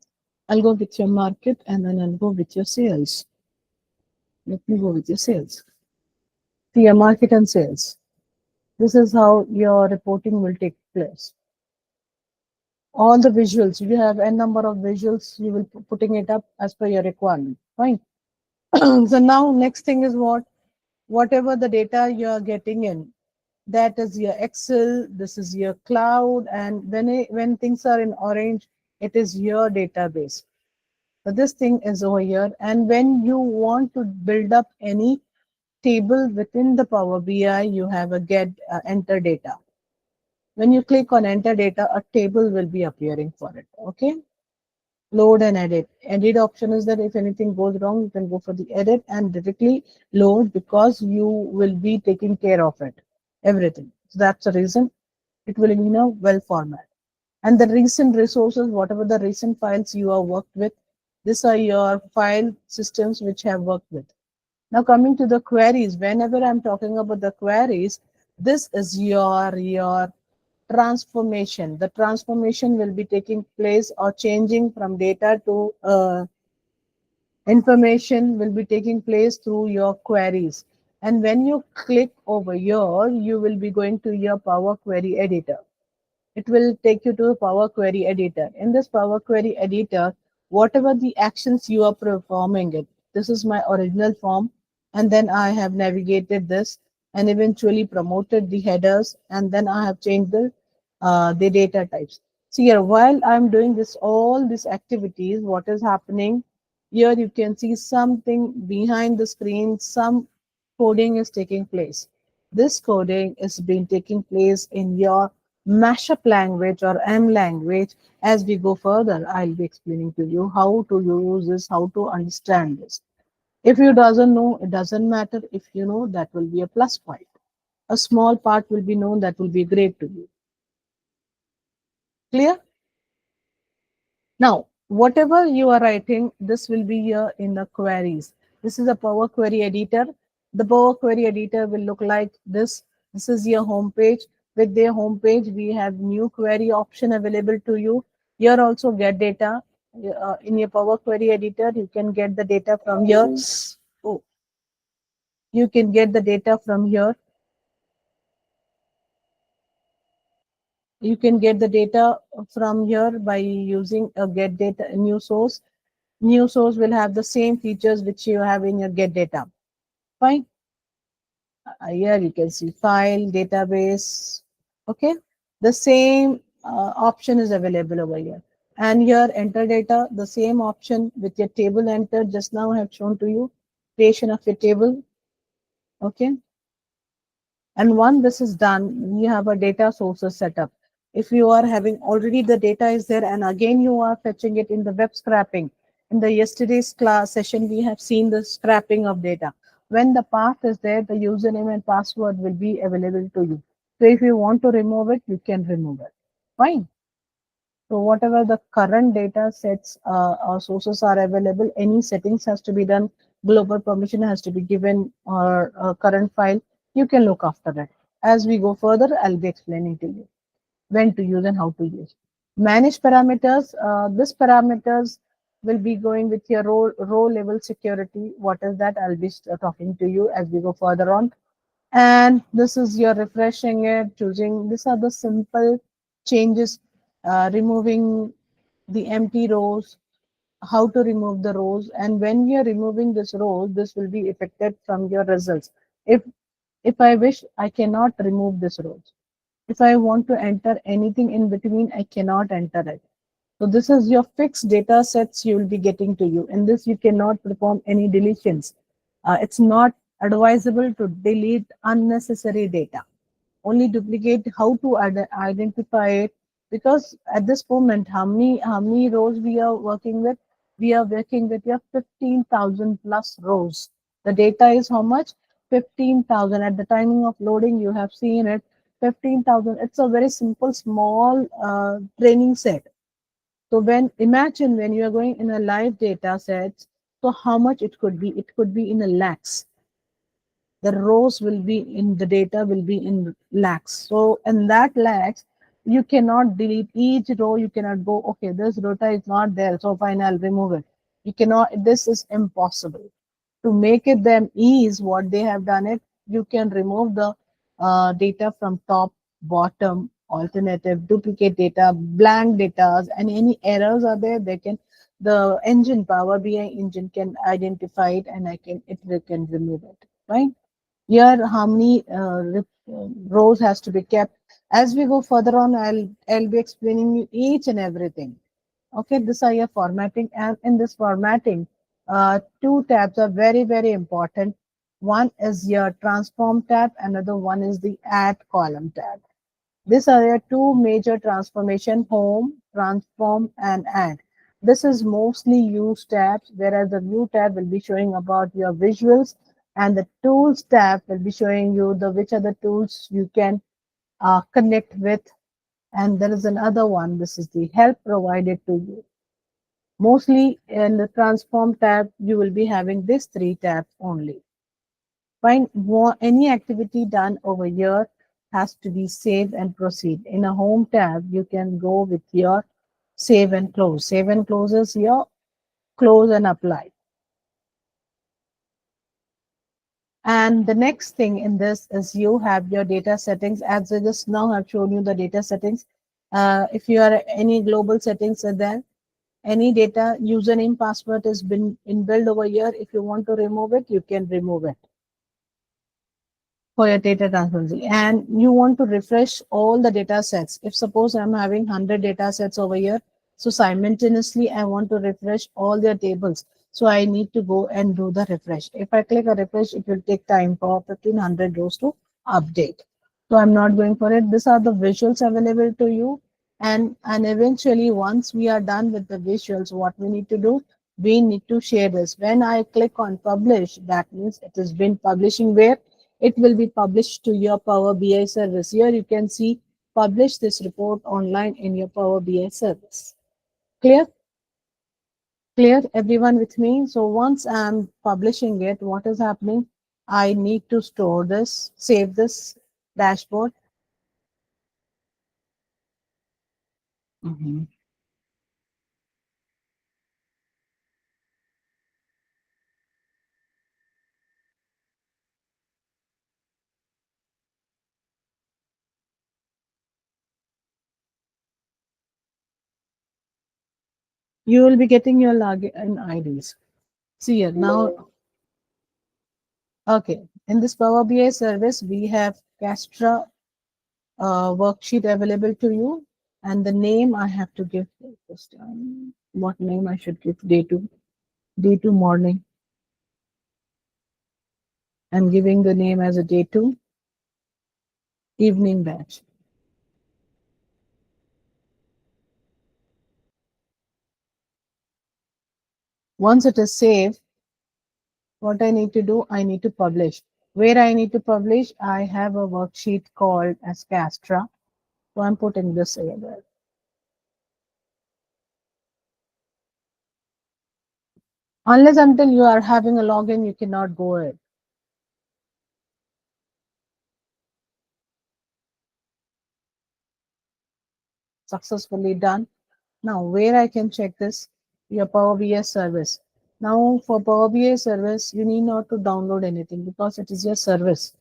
I'll go with your market, and then I'll go with your sales. Let me go with your sales. See your market and sales. This is how your reporting will take place. All the visuals, you have a number of visuals, you will be putting it up as per your requirement. Fine. So now next thing is whatever the data you are getting in, that is your Excel, this is your cloud, and when things are in orange, it is your database. So this thing is over here, and when you want to build up any table within the Power BI, you have a get enter data. When you click on enter data, a table will be appearing for it. Okay. Load and edit. Edit option is that if anything goes wrong, you can go for the edit and directly load, because you will be taking care of it. Everything. So that's the reason it will be in a well format. And the recent resources, whatever the recent files you have worked with, these are your file systems which have worked with. Now coming to the queries, whenever I'm talking about the queries, this is your transformation. The transformation will be taking place or changing from data to information will be taking place through your queries. And when you click over here, you will be going to your Power Query Editor. It will take you to Power Query Editor. In this Power Query Editor, whatever the actions you are performing it, this is my original form, and then I have navigated this and eventually promoted the headers, and then I have changed the data types. So here, while I'm doing this, all these activities, what is happening here, you can see something behind the screen, some coding is taking place. This coding is being taking place in your mashup language or M language. As we go further, I'll be explaining to you how to use this, how to understand this. If you doesn't know, it doesn't matter. If you know, that will be a plus point. A small part will be known, that will be great to you. Clear? Now, whatever you are writing, this will be here in the queries. This is a Power Query Editor. The Power Query Editor will look like this. This is your home page. With their home page, we have new query option available to you. Here also get data. In your Power Query Editor, you can get the data from here. Oh, you can get the data from here. You can get the data from here by using a get data new source. New source will have the same features which you have in your get data. Fine. Here you can see file, database. Okay. The same option is available over here. And here enter data, the same option with your table enter. Just now I have shown to you creation of your table. Okay. And once this is done, you have a data sources set up. If you are having already the data is there, and again you are fetching it in the web scraping. In the yesterday's class session, we have seen the scraping of data. When the path is there, the username and password will be available to you. So if you want to remove it, you can remove it. Fine. So whatever the current data sets or sources are available, any settings has to be done, global permission has to be given, or current file, you can look after it. As we go further, I'll be explaining to you when to use and how to use. Manage parameters. This parameters will be going with your row level security. What is that? I'll be talking to you as we go further on. And this is your refreshing it, choosing. These are the simple changes, removing the empty rows, how to remove the rows, and when you're removing this row, this will be affected from your results. If I wish, I cannot remove this rows. If I want to enter anything in between, I cannot enter it. So this is your fixed data sets you will be getting to you. In this, you cannot perform any deletions. It's not advisable to delete unnecessary data. Only duplicate how to identify it, because at this moment, how many rows we are working with? We are working with your 15,000 plus rows. The data is how much? 15,000. At the timing of loading, you have seen it, 15,000. It's a very simple, small training set. So imagine when you are going in a live data set, so how much it could be? It could be in a lakhs. The rows will be in the data will be in lakhs. So in that lakhs, you cannot delete each row. You cannot go, okay, this data is not there, so fine, I'll remove it. You cannot. This is impossible. To make it them ease, what they have done it, you can remove the data from top, bottom, alternative, duplicate data, blank data, and any errors are there, they can, the engine, Power BI engine can identify it, and it can remove it, right? Here, how many rows has to be kept? As we go further on, I'll be explaining you each and everything. Okay, this are your formatting, and in this formatting, two tabs are very important. One is your transform tab, another one is the add column tab. These are your two major transformation: home, transform, and add. This is mostly used tabs, whereas the view tab will be showing about your visuals, and the tools tab will be showing you the which are the tools you can connect with. And there is another one. This is the help provided to you. Mostly in the transform tab, you will be having these three tabs only. Find any activity done over here has to be save and proceed. In a home tab, you can go with your save and close. Save and close is your close and apply. And the next thing in this is you have your data settings. As I just now have shown you the data settings. If you are any global settings are there, any data username password has been inbuilt over here. If you want to remove it, you can remove it for your data transparency. And you want to refresh all the data sets. If suppose I'm having 100 data sets over here, so simultaneously I want to refresh all their tables. So I need to go and do the refresh. If I click a refresh, it will take time for 1500 rows to update. So I'm not going for it. These are the visuals available to you. And eventually, once we are done with the visuals, what we need to do, we need to share this. When I click on publish, that means it has been publishing where it will be published to your Power BI service. Here you can see publish this report online in your Power BI service. Clear? Clear, everyone with me? So once I'm publishing it, what is happening? I need to store this, save this dashboard. Mhm. You will be getting your login IDs. See here now. Okay, in this Power BI service, we have Castra worksheet available to you, and the name I have to give this time. What name I should give? Day two morning. I'm giving the name as a day 2 evening batch. Once it is saved, what I need to do, I need to publish. Where I need to publish, I have a worksheet called as Castra. So I'm putting this over. Unless until you are having a login, you cannot go ahead. successfully done. Now, where I can check this? Your Power BI service. Now, for Power BI service, you need not to download anything because it is your service.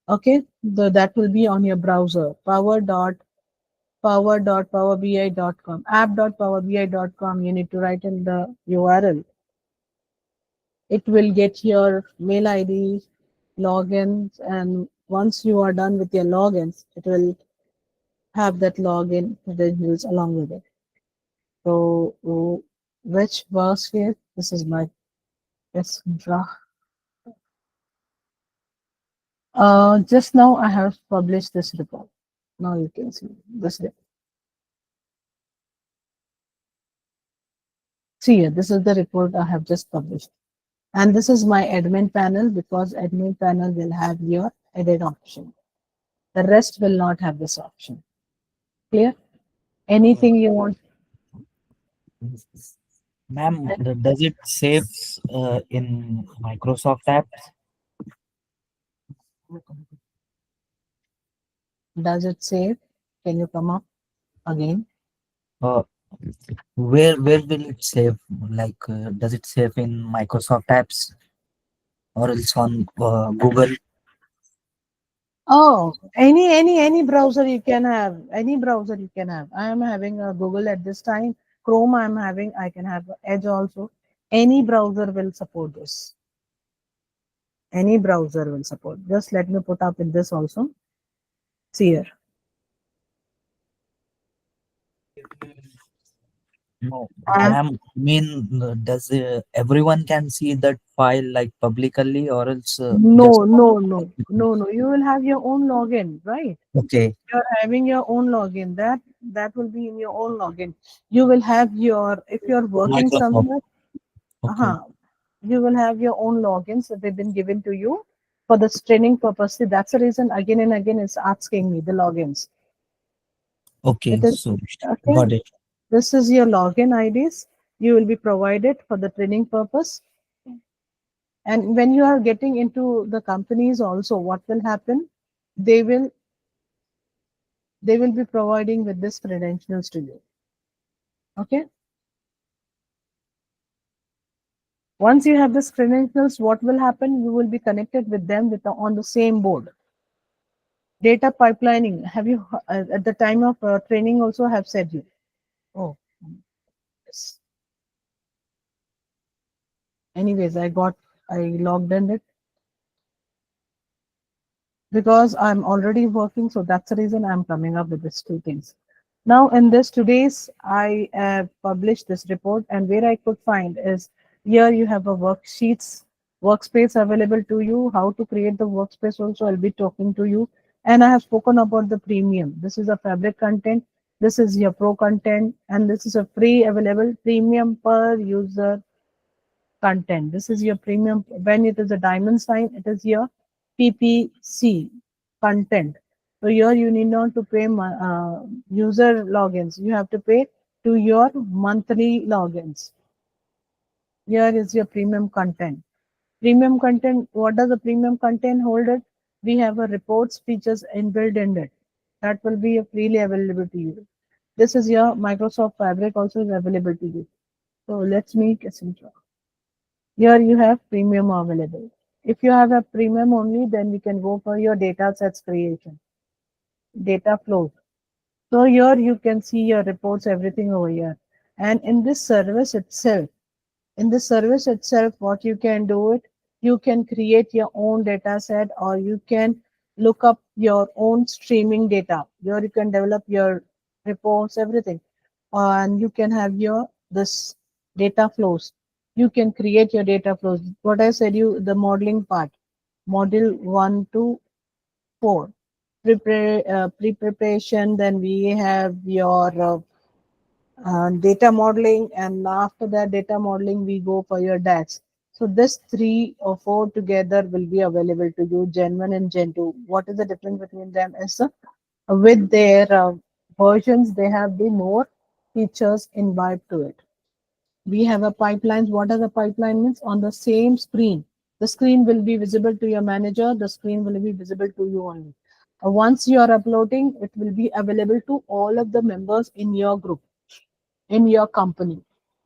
Okay, that will be on your browser. Power.powerbi.com, app.powerbi.com. You need to write in the URL. It will get your mail ID, logins, and once you are done with your logins, it will have that login credentials along with it. So, which works here? This is my Cassandra. Just now I have published this report. Now you can see this report. See here, this is the report I have just published. And this is my admin panel because admin panel will have your edit option. The rest will not have this option. Clear? Anything you want? Ma'am, does it save in Microsoft apps? Does it save? Can you come up again? Uh, where will it save? Like, does it save in Microsoft apps or else on Google? Oh, any browser you can have. Any browser you can have. I am having a Google at this time. Chrome I am having. I can have Edge also. Any browser will support this. Any browser will support. Just let me put up in this also. See here. No, And ma'am. I mean, does everyone can see that file like publicly or else just no. You will have your own login, right? okay? You're having your own login. That will be in your own login. You will have your if you're working Microsoft. somewhere. Okay. You will have your own logins that they've been given to you for this training purpose. See, that's the reason again and again it's asking me the logins. Okay. It is So okay. got it. This is your login IDs. You will be provided for the training purpose. And when you are getting into the companies also, what will happen? They will be providing with this credentials to you. Okay. Once you have this credentials, what will happen? You will be connected with them on the same board. Data pipelining. Have you at the time of training also have said you? Oh, yes. Anyways, I logged in it because I'm already working, so that's the reason I'm coming up with these two things. Now, in this today's, I have published this report, and where I could find is here you have a workspace available to you. How to create the workspace also, I'll be talking to you. And I have spoken about the premium. This is a fabric content. This is your pro content, and this is a free available premium per user content. This is your premium. When it is a diamond sign, it is your PPC content. So here you need not to pay user logins. You have to pay to your monthly logins. Here is your premium content. Premium content, what does the premium content hold it? We have a reports features inbuilt in it. That will be freely available to you. This is your Microsoft Fabric also is available to you. So let's make a simple. Here you have premium available. If you have a premium only, then we can go for your data sets creation, data flows. So here you can see your reports, everything over here. And in this service itself, what you can do it, you can create your own data set or you can look up your own streaming data. Here you can develop your reports, everything. And you can have your this data flows. You can create your data flows. What I said you, the modeling part, module 1 to 4. Pre-preparation, then we have your data modeling, and after that data modeling we go for your DAX. So this 3 or 4 together will be available to you, Gen 1 and Gen 2. What is the difference between them is with their versions they have the more features imbibed to it. We have a pipelines. What are the pipeline means? On the same screen, the screen will be visible to your manager, the screen will be visible to you only. Once you are uploading, it will be available to all of the members in your group, in your company.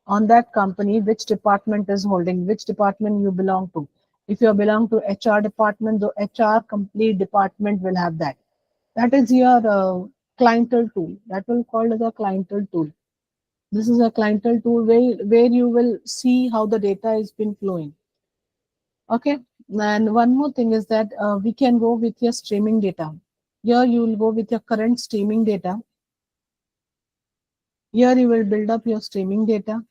On that company, which department is holding, which department you belong to. If you belong to HR department, the HR complete department will have that. That is your clientele tool. That will called as a clientele tool. This is a clientele tool where you will see how the data is been flowing. Okay. And one more thing is that we can go with your streaming data. Here you will go with your current streaming data. Here you will build up your streaming data.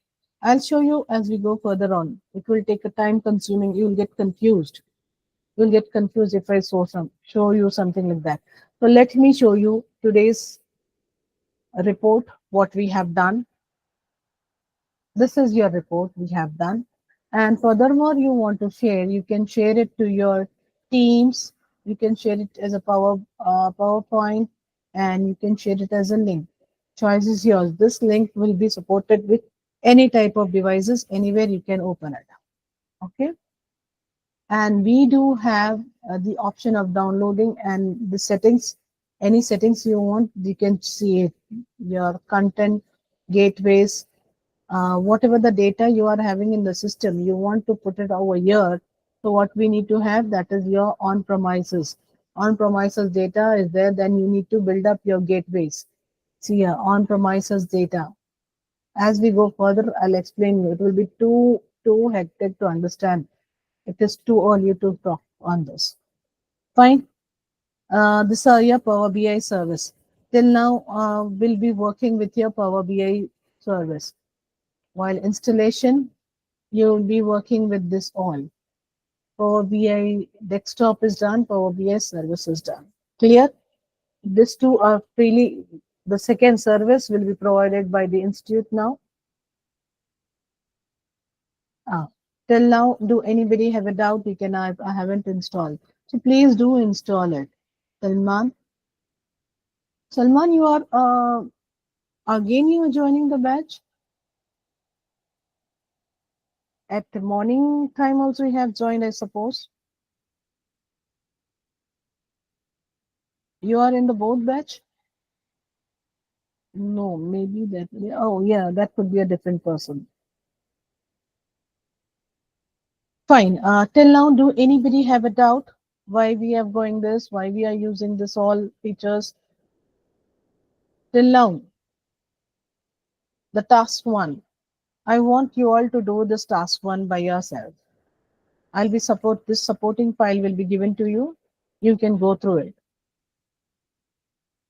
I'll show you as we go further on. It will take a time consuming. You will get confused. You will get confused if I show you something like that. So let me show you today's report, what we have done. This is your report we have done. And furthermore, you want to share, you can share it to your teams. You can share it as a PowerPoint, and you can share it as a link. Choice is yours. This link will be supported with any type of devices, anywhere you can open it. Okay. And we do have the option of downloading and the settings. Any settings you want, you can see it. Your content, gateways, whatever the data you are having in the system, you want to put it over here. So what we need to have, that is your on-premises. On-premises data is there, then you need to build up your gateways. See here, on-premises data. As we go further, I'll explain you. It will be too hectic to understand. It is too early to talk on this. Fine. This is your Power BI service. Till now, we'll be working with your Power BI service. While installation, you'll be working with this all. Power BI desktop is done, Power BI service is done. Clear? These two are freely, the second service will be provided by the institute now. Till now, do anybody have a doubt? You can, I haven't installed. So please do install it. Salman, you are, again you are joining the batch? At the morning time also you have joined, I suppose. You are in the both batch? No, maybe that. Oh, yeah, that could be a different person. Fine. Till now, do anybody have a doubt why we are going this? Why we are using this all features? Till now, the task one. I want you all to do this task one by yourself. I'll be this supporting file will be given to you. You can go through it.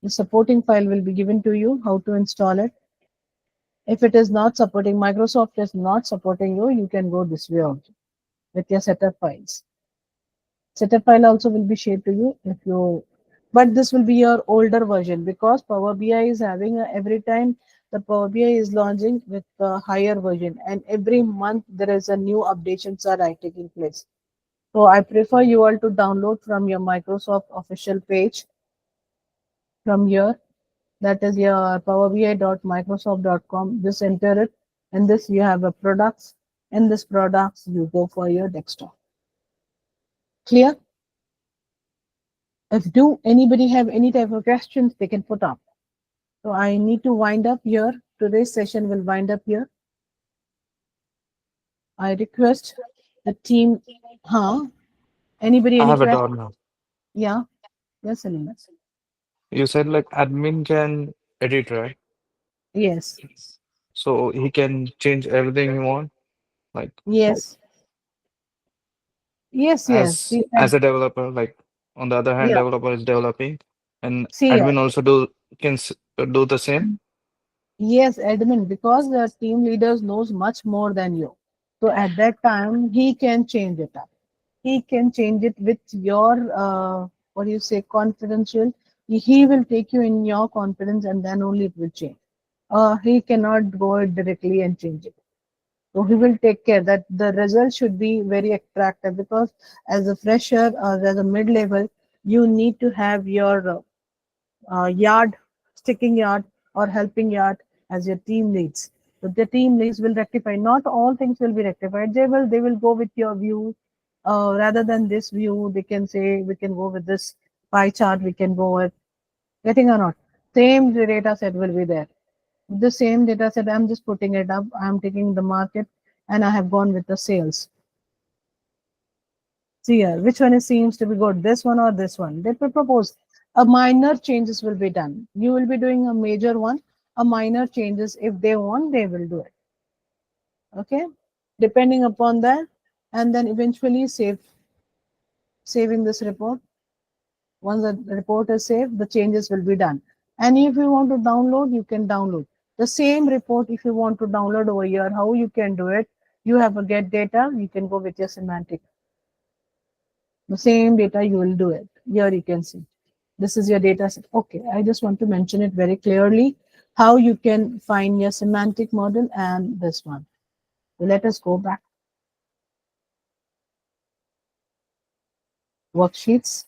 The supporting file will be given to you, how to install it. If it is not supporting, Microsoft is not supporting you, you can go this way also with your setup files. Setup file also will be shared to you if you, but this will be your older version because Power BI is having every time the Power BI is launching with a higher version, and every month there is a new updations are taking place. So I prefer you all to download from your Microsoft official page from here. That is your powerbi.microsoft.com. Just enter it, and this you have a products. In this products, you go for your desktop. Clear? If do anybody have any type of questions, they can put up. So I need to wind up here. Today's session will wind up here. I request the team. Anybody? I Any have a question? doubt now. Yeah. Yes, Alina. You said like admin can edit, right? Yes. So he can change everything he want, like Yes. Yes. Yes. as We as can. a developer. Like on the other hand, Yeah. developer is developing, and See. admin also do the same. Yes, admin, because the team leaders knows much more than you. So at that time, he can change it up. He can change it with your, what do you say, confidential. He will take you in your confidence and then only it will change. He cannot go directly and change it. So he will take care that the result should be very attractive because as a fresher or as a mid-level, you need to have your yard, sticking yard, or helping yard as your team leads. So the team leads will rectify. Not all things will be rectified. They will go with your view. Rather than this view, they can say we can go with this pie chart we can go with. Getting or not? Same data set will be there. The same data set, I'm just putting it up. I'm taking the market and I have gone with the sales. See here, which one seems to be good? This one or this one? They will propose a minor changes will be done. You will be doing a major one. A minor changes, if they want, they will do it. Okay, depending upon that, and then eventually saving this report. Once the report is saved, the changes will be done. And if you want to download, you can download the same report. If you want to download over here, how you can do it? You have a get data. You can go with your semantic. The same data you will do it. Here you can see. This is your data set. Okay, I just want to mention it very clearly how you can find your semantic model and this one. So let us go back. Worksheets.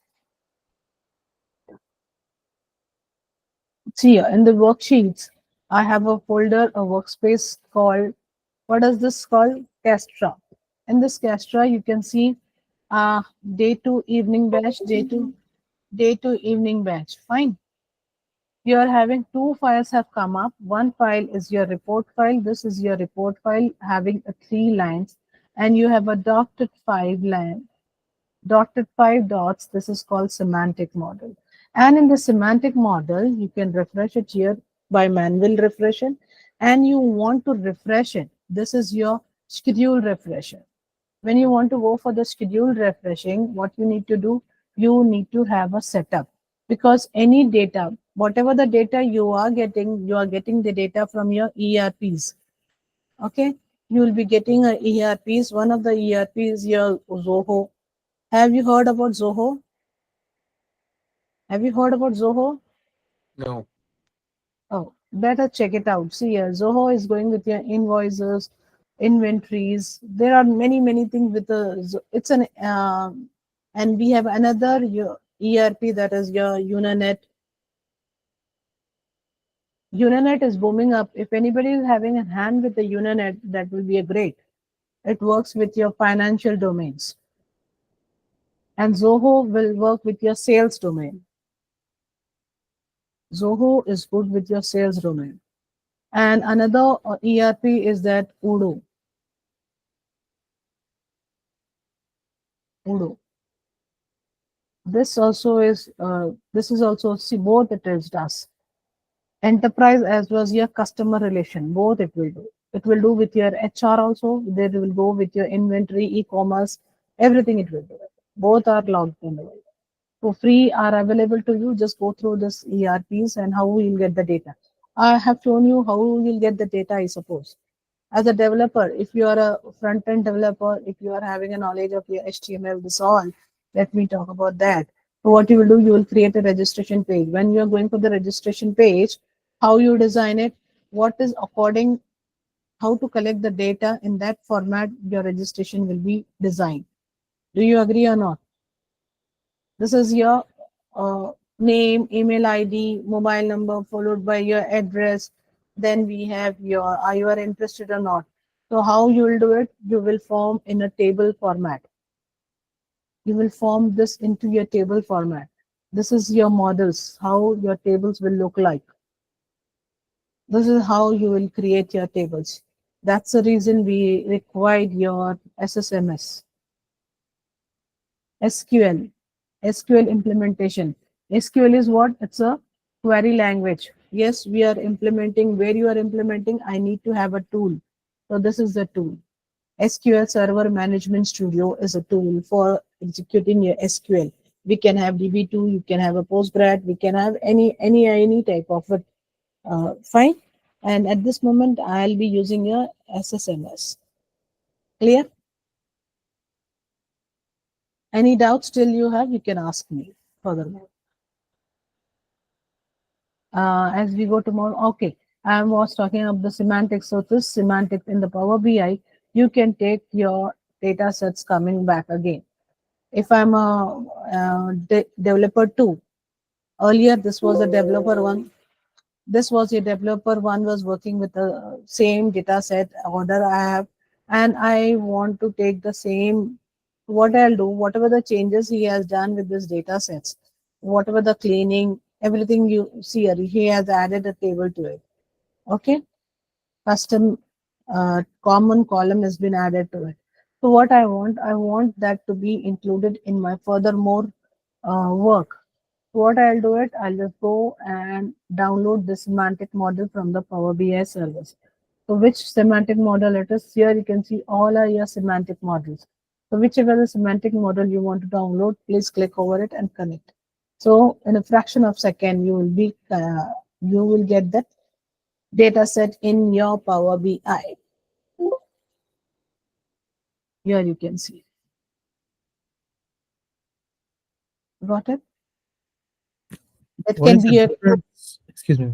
See here in the worksheets, I have a folder, a workspace called, what is this called? Castra. In this Castra, you can see day to evening batch, day to evening batch. Fine. You are having two files have come up. One file is your report file. This is your report file having 3 lines, and you have a dotted 5 line, dotted 5 dots. This is called semantic model. And in the semantic model, you can refresh it here by manual refreshing, and you want to refresh it. This is your schedule refresher. When you want to go for the schedule refreshing, what you need to do, you need to have a setup, because any data, whatever the data you are getting the data from your ERPs. Okay, you will be getting a ERPs. One of the ERPs your Zoho. Have you heard about Zoho? Have you heard about Zoho? No. Oh, better check it out. See here, Zoho is going with your invoices, inventories. There are many things with the. It's an and we have another ERP, that is your Unanet. Unanet is booming up. If anybody is having a hand with the Unanet, that will be a great. It works with your financial domains. And Zoho will work with your sales domain. Zoho is good with your sales domain. And another ERP is that Udo. Udo. This also is see, both it is does. Enterprise as well as your customer relation, both it will do. It will do with your HR also. They will go with your inventory, e-commerce, everything it will do. Both are logged in. For free are available to you. Just go through this ERPs and how you'll get the data. I have shown you how you'll get the data, I suppose. As a developer, if you are a front-end developer, if you are having a knowledge of your HTML, this all, let me talk about that. So what you will do, you will create a registration page. When you are going for the registration page, how you design it, what is according, how to collect the data in that format, your registration will be designed. Do you agree or not? This is your name, email ID, mobile number, followed by your address. Then we have your, are you are interested or not? So how you will do it? You will form in a table format. You will form this into your table format. This is your models, how your tables will look like. This is how you will create your tables. That's the reason we required your SSMS. SQL implementation. SQL is what? It's a query language. Yes, we are implementing. Where you are implementing, I need to have a tool. So this is the tool. SQL Server Management Studio is a tool for executing your SQL. We can have DB2, you can have a Postgres, we can have any type of it. Fine. And at this moment, I'll be using your SSMS. Clear? Any doubts still you have, you can ask me furthermore. As we go tomorrow, okay. I was talking of the semantics. So this semantics in the Power BI, you can take your data sets coming back again. If I'm a developer 2, earlier this was a developer 1. This was a developer 1 was working with the same data set order I have, and I want to take the same. What I'll do, whatever the changes he has done with this data sets, whatever the cleaning, everything you see here, he has added a table to it. Okay, custom common column has been added to it. So what I want that to be included in my furthermore work. So what I'll do it, I'll just go and download the semantic model from the Power BI service. So which semantic model it is? Here you can see all are your semantic models. So whichever the semantic model you want to download, please click over it and connect. So in a fraction of second, you will get that data set in your Power BI. Here you can see. Got it? That What can is the be a difference? Excuse me.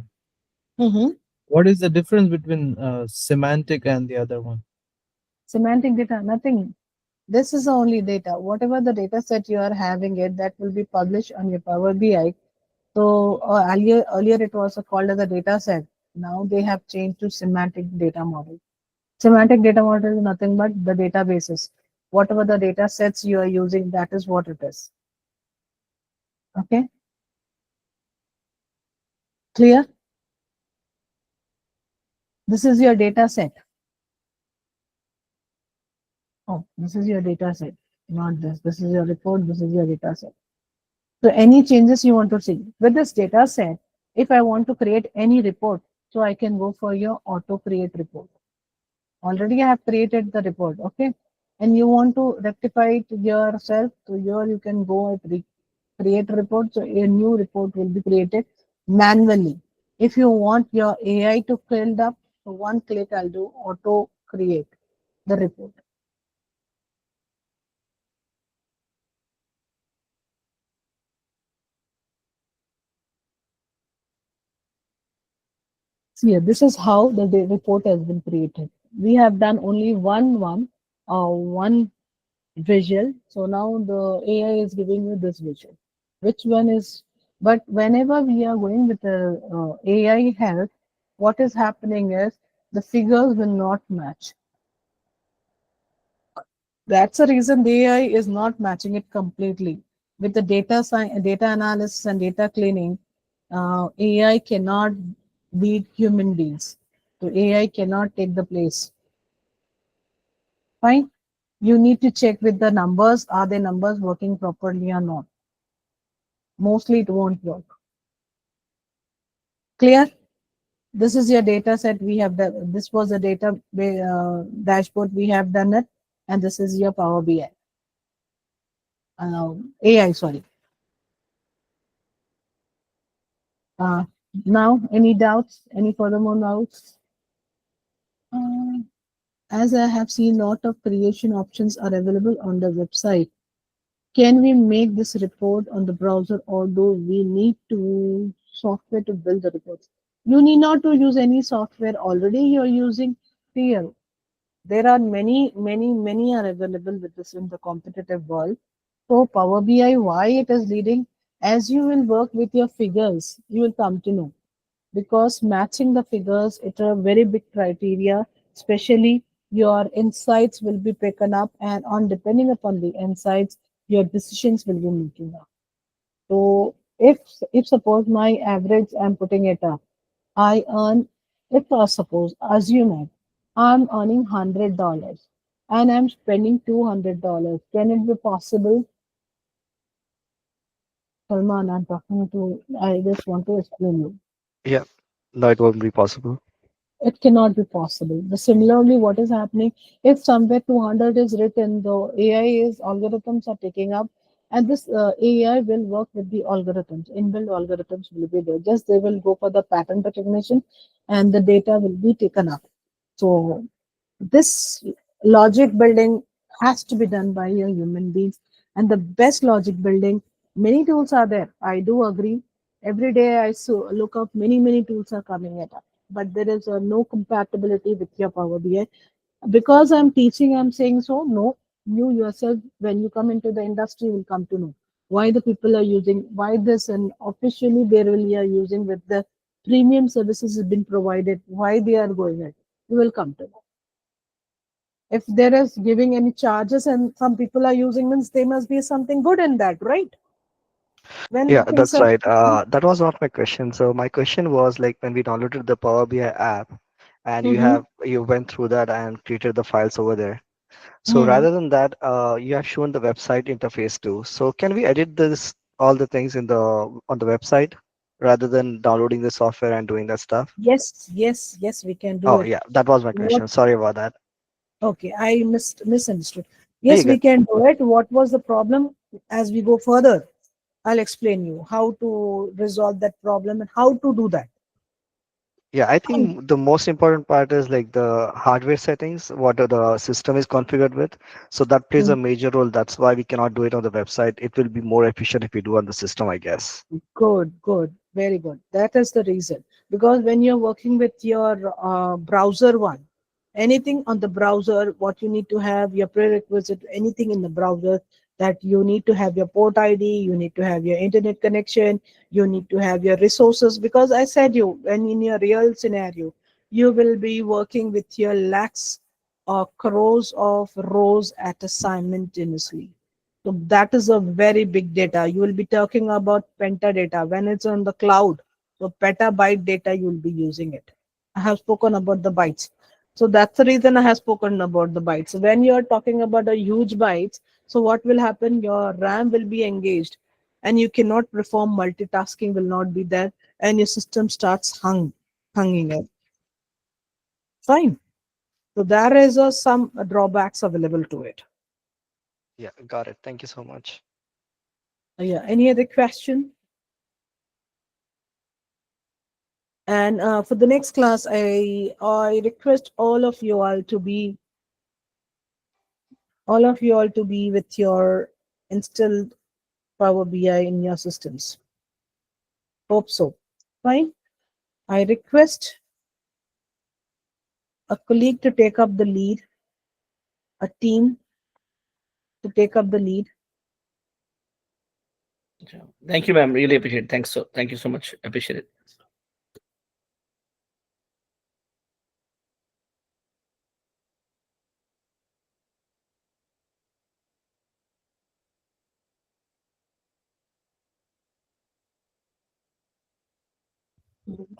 Mhm. What is the difference between semantic and the other one? Semantic data, nothing. This is only data. Whatever the data set you are having it, that will be published on your Power BI. So earlier it was called as a data set. Now they have changed to semantic data model. Semantic data model is nothing but the databases. Whatever the data sets you are using, that is what it is. Okay, clear? This is your data set. Oh, this is your data set, not this. This is your report. This is your data set. So any changes you want to see with this data set, if I want to create any report, so I can go for your auto create report. Already I have created the report, okay? And you want to rectify it yourself, so here you can go and create a report. So a new report will be created manually. If you want your AI to fill up, so one click I'll do auto create the report. So yeah, this is how the report has been created. We have done only one visual. So now the AI is giving you this visual. Which one is? But whenever we are going with the AI help, what is happening is the figures will not match. That's the reason the AI is not matching it completely. With the data analysis and data cleaning, AI cannot beat human beings. So AI cannot take the place. Fine. You need to check with the numbers. Are the numbers working properly or not? Mostly it won't work. Clear? This is your data set. We have done. This was a data dashboard. We have done it, and this is your Power BI. AI, sorry. Uh, Now, any doubts? Any furthermore doubts? Uh, as I have seen, lot of creation options are available on the website. Can we make this report on the browser, or do we need to software to build the reports? You need not to use any software. Already you're using here. There are many are available with this in the competitive world. So Power BI, why it is leading? As you will work with your figures, you will come to know, because matching the figures, it's a very big criteria, especially your insights will be taken up, and on depending upon the insights, your decisions will be making up. So if suppose my average, I'm putting it up, I earn, if suppose assume it, I'm earning $100 and I'm spending $200. Can it be possible? Salman, I'm talking to, I just want to explain you. Yeah, no, it won't be possible. It cannot be possible. The similarly, what is happening, if somewhere 200 is written, the AI is algorithms are taking up, and this AI will work with the algorithms. Inbuilt algorithms will be there. Just they will go for the pattern recognition, and the data will be taken up. So this logic building has to be done by a human beings, and the best logic building. Many tools are there. I do agree. Every day I look up many tools are coming at us, but there is no compatibility with your Power BI. Because I'm teaching, I'm saying so. No, you yourself, when you come into the industry, will come to know why the people are using, why this, and officially they really are using with the premium services has been provided, why they are going it. You will come to know. If there is giving any charges and some people are using, means there must be something good in that, right? When Yeah, things that's are right. That was not my question. So my question was like when we downloaded the Power BI app and mm-hmm. you went through that and created the files over there. So rather than that, you have shown the website interface too. So can we edit this all the things in the on the website rather than downloading the software and doing that stuff? Yes, we can do Oh it. yeah, that was my What? question. Sorry about that. Okay, I misunderstood. Hey, you Yes, we good. can do it. What was the problem? As we go further, I'll explain you how to resolve that problem and how to do that. Yeah, I think the most important part is like the hardware settings, what the system is configured with. So that plays a Mm, major role. That's why we cannot do it on the website. It will be more efficient if we do on the system, I guess. good, very good. That is the reason. Because when you're working with your browser one, anything on the browser, what you need to have, your prerequisite, anything in the browser, that you need to have your port ID, you need to have your internet connection, you need to have your resources. Because I said you, when in your real scenario, you will be working with your lakhs or crores of rows at a simultaneously. So that is a very big data. You will be talking about pentadata when it's on the cloud. So petabyte data, you will be using it. I have spoken about the bytes. So that's the reason I have spoken about the bytes. When you are talking about a huge bytes, so what will happen? Your RAM will be engaged and you cannot perform multitasking will not be there and your system starts hanging up. Fine. So there is some drawbacks available to it. Yeah, got it. Thank you so much. Yeah. Any other question? And for the next class, I request all of you all to be with your installed Power BI in your systems. Hope so. Fine. I request a colleague to take up the lead, a team to take up the lead. Thank you, ma'am. Really appreciate it. Thank you so much. Appreciate it.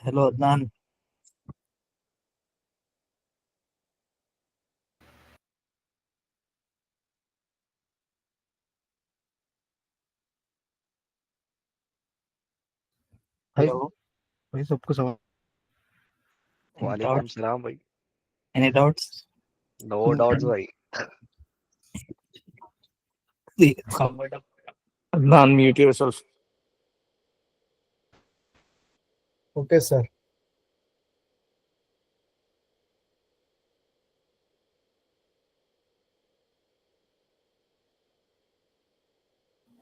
Hello, Adnan. भाई Hello. भाई सबको सवाल Any Walaikum doubts? salam, bhai. Any doubts? No doubts, bhai. Somewhat of- Unmute yourself. Okay, sir.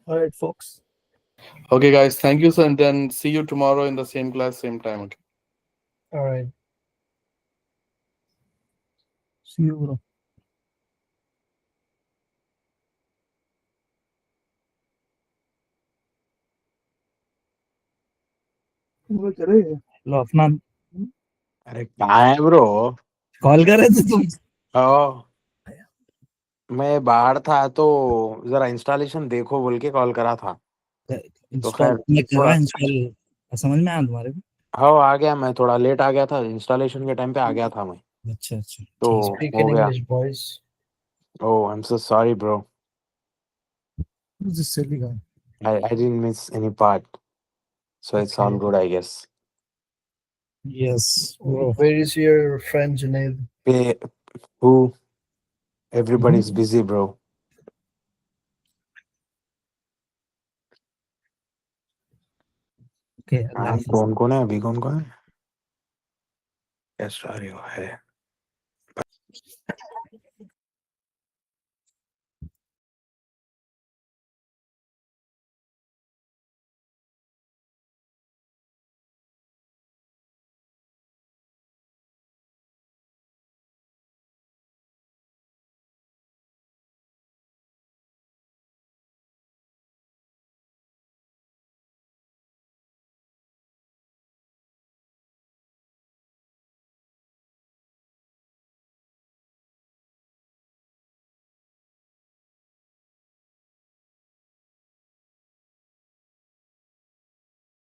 All right, folks. Okay, guys. Thank you, sir. And then see you tomorrow in the same class, same time. Okay. All right. See you, bro. Hello, Afnan. अरे कहाँ है bro? Call कर रहे थे तुम? ओ, मैं बाहर था तो जरा इंस्टॉलेशन देखो बोल के कॉल करा था। तो इंस्टॉल खैर मैं कर रहा थोड़ा इंस्टॉल समझ में आया तुम्हारे को? हाँ आ गया, मैं थोड़ा लेट आ गया था, इंस्टॉलेशन के टाइम पे आ गया था मैं, अच्छा अच्छा तो ठीक Speak हो in गया। English, boys. Oh I am so sorry bro, Who's this silly guy? I didn't miss any part, so it's all Okay. Good I guess. Yes bro Where is your friend Junaid? पे हु everybody is busy bro. Okay अल्लाह हाफिज कौन कौन है अभी, कौन कौन है? यस सॉरी है